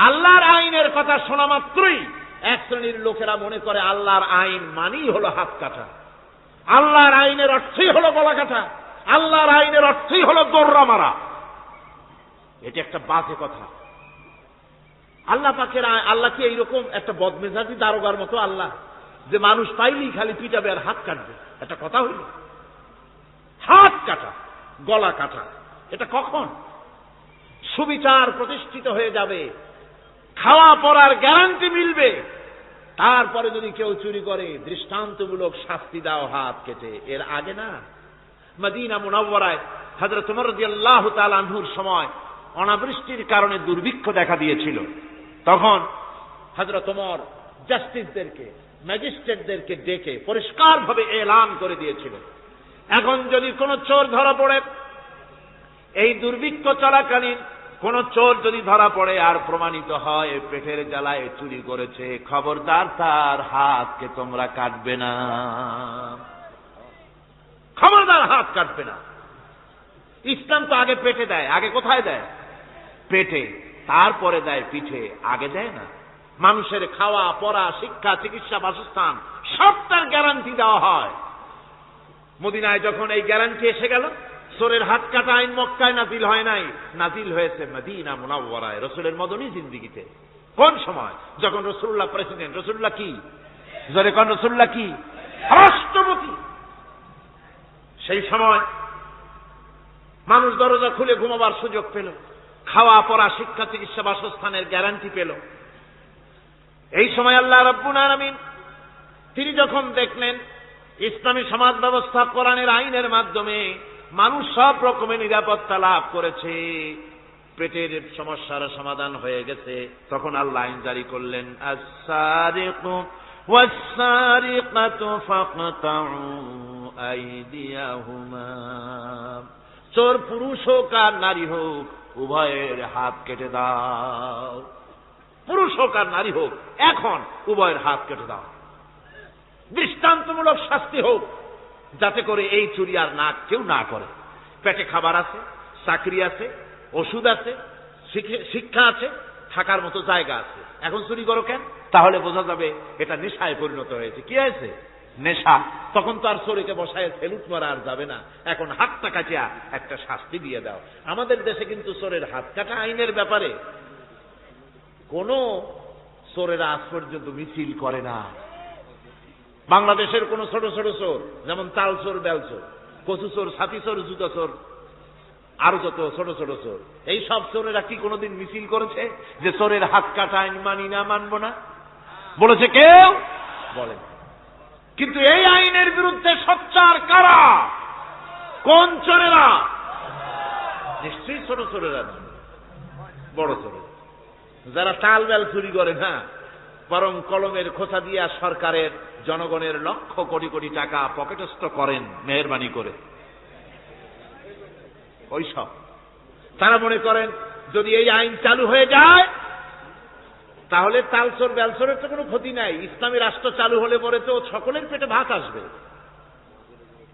আল্লাহর আইনের কথা শোনা মাত্রই এক শ্রেণীর লোকেরা মনে করে আল্লাহর আইন মানেই হলো হাত কাটা, আল্লাহর আইনের অর্থই হলো গলা কাটা, আল্লাহর আইনের অর্থই হলো দৌড়া মারা। এটি একটা বাজে কথা। আল্লাহ পাকের আল্লাহ কি এইরকম একটা বদমেজাজি দারোগার মতো আল্লাহ, যে মানুষ পাইলেই খালি পিটাবে আর হাত কাটবে? একটা কথা হইল? হাত কাটা, গলা কাটা, এটা কখন? সুবিচার প্রতিষ্ঠিত হয়ে যাবে, খাওয়া পড়ার গ্যারান্টি মিলবে, তারপরে যদি কেউ চুরি করে দৃষ্টান্তমূলক শাস্তি দাও হাত কেটে। এর আগে না। মদিনা মুনাওয়ারায় হযরত ওমর রাদিয়াল্লাহু তাআলা আনহুর সময় অনাবৃষ্টির কারণে দুর্ভিক্ষ দেখা দিয়েছিল। তখন হযরত ওমর জাস্টিসদেরকে, ম্যাজিস্ট্রেটদেরকে ডেকে পরিষ্কারভাবে এলান করে দিয়েছিল, এখন যদি কোনো চোর ধরা পড়ে, এই দুর্ভিক্ষ চলাকালীন কোন চোর যদি ধরা পড়ে আর প্রমাণিত হয় পেটের জ্বালায় চুরি করেছে, খবরদার তার হাতকে তোমরা কাটবে না, খবরদার হাত কাটবে না। ইসলাম তো আগে পেটে দেয়, আগে কোথায় দেয়? পেটে, তারপরে দেয় পিঠে, আগে দেয় না। মানুষের খাওয়া পড়া শিক্ষা চিকিৎসা বাসস্থান সবটার গ্যারান্টি দেওয়া হয়। মদিনায় যখন এই গ্যারান্টি এসে গেল, চোরের হাত কাটা আইন মক্কায় নাজিল হয় নাই, নাজিল হয়েছে মদিনা মুনাওয়ারায়, রসুলের মদনী জিন্দেগিতে। কোন সময়? যখন রসুল্লাহ প্রেসিডেন্ট। রসুল্লাহ কি? জোরে কোন রসুল্লাহ কি? রাষ্ট্রপতি। সেই সময় মানুষ দরজা খুলে ঘুমাবার সুযোগ পেল, খাওয়া পড়া শিক্ষা চিকিৎসা বাসস্থানের গ্যারান্টি পেল। এই সময় আল্লাহ রাব্বুল আলামিন তিনি যখন দেখলেন ইসলামী সমাজ ব্যবস্থা কোরআনের আইনের মাধ্যমে মানুষ সব রকমের নিরাপত্তা লাভ করেছে, পেটের সমস্যার সমাধান হয়ে গেছে, তখন আল্লাহ আইন জারি করলেন, আস-সারিকু ওয়াস-সারিকাতু ফাকতাউ আইদিয়াহুমা। চোর পুরুষ হোক আর নারী হোক, উভয়ের হাত কেটে দাও। পুরুষ হোক আর নারী হোক, এখন উভয়ের হাত কেটে দাও। দৃষ্টান্তমূলক শাস্তি হোক, যাতে করে এই চুরি আর না কেউ না করে। পেটে খাবার আছে, চাকরি আছে, ওষুধ আছে, শিক্ষা আছে, থাকার মতো জায়গা আছে, এখন চুরি করো কেন? তাহলে বোঝা যাবে এটা নেশায় পরিণত হয়েছে। কি হয়েছে? নেশা। তখন তো আর চোরকে বসায় সেলুট মারা আর যাবে না, এখন হাতটা কাটিয়া একটা শাস্তি দিয়ে দাও। আমাদের দেশে কিন্তু চোরের হাত কাটা আইনের ব্যাপারে কোন চোরেরা আজ পর্যন্ত মিছিল করে না। বাংলাদেশের কোন ছোট ছোট চোর, যেমন তাল চোর, বেল চোর, কচু চোর, ছাতি চোর, জুতা চোর, আরো যত ছোট ছোট চোর, এই সব চোরেরা কি কোনোদিন মিছিল করেছে যে চোরের হাত কাটা আইন মানি না, মানবো না? বলেছে কেউ? বলেন। কিন্তু এই আইনের বিরুদ্ধে সোচ্চার কারা? কোন চোরেরা? নিশ্চয়ই ছোট চোরেরা না, বড় চোরেরা, যারা তাল বেল চুরি করে না, বরং কলমের খোঁচা দিয়া সরকারের জনগণের লক্ষ কোটি কোটি টাকা পকেটস্থ করেন মেহেরবানি করে। ওই সব তারা মনে করেন যদি এই আইন চালু হয়ে যায় তাহলে তালচোর বেলচোরের তো কোনো ক্ষতি নাই, ইসলামী রাষ্ট্র চালু হলে পরে তো সকলের পেটে ভাত আসবে,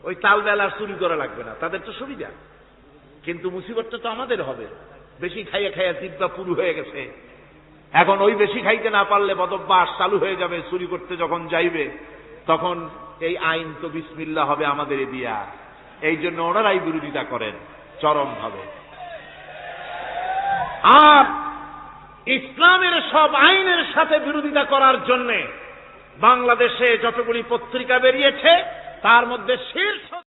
ওই তাল বেল আর চুরি করা লাগবে না, তাদের তো সুবিধা। কিন্তু মুসিবতটা তো আমাদের হবে। বেশি খাইয়া খাইয়া জিব্বা পুরু হয়ে গেছে, এখন ওই বেশি খাইতে না পারলে বদভ্যাস চালু হয়ে যাবে, চুরি করতে যখন যাইবে তখন এই আইন তো বিসমিল্লাহ হবে আমাদের দিয়া। এই জন্য ওনারাই বিরোধিতা করেন চরম ভাবে। আর ইসলামের সব আইনের সাথে বিরোধিতা করার জন্য বাংলাদেশে যতগুলি পত্রিকা বেরিয়েছে তার মধ্যে শীর্ষ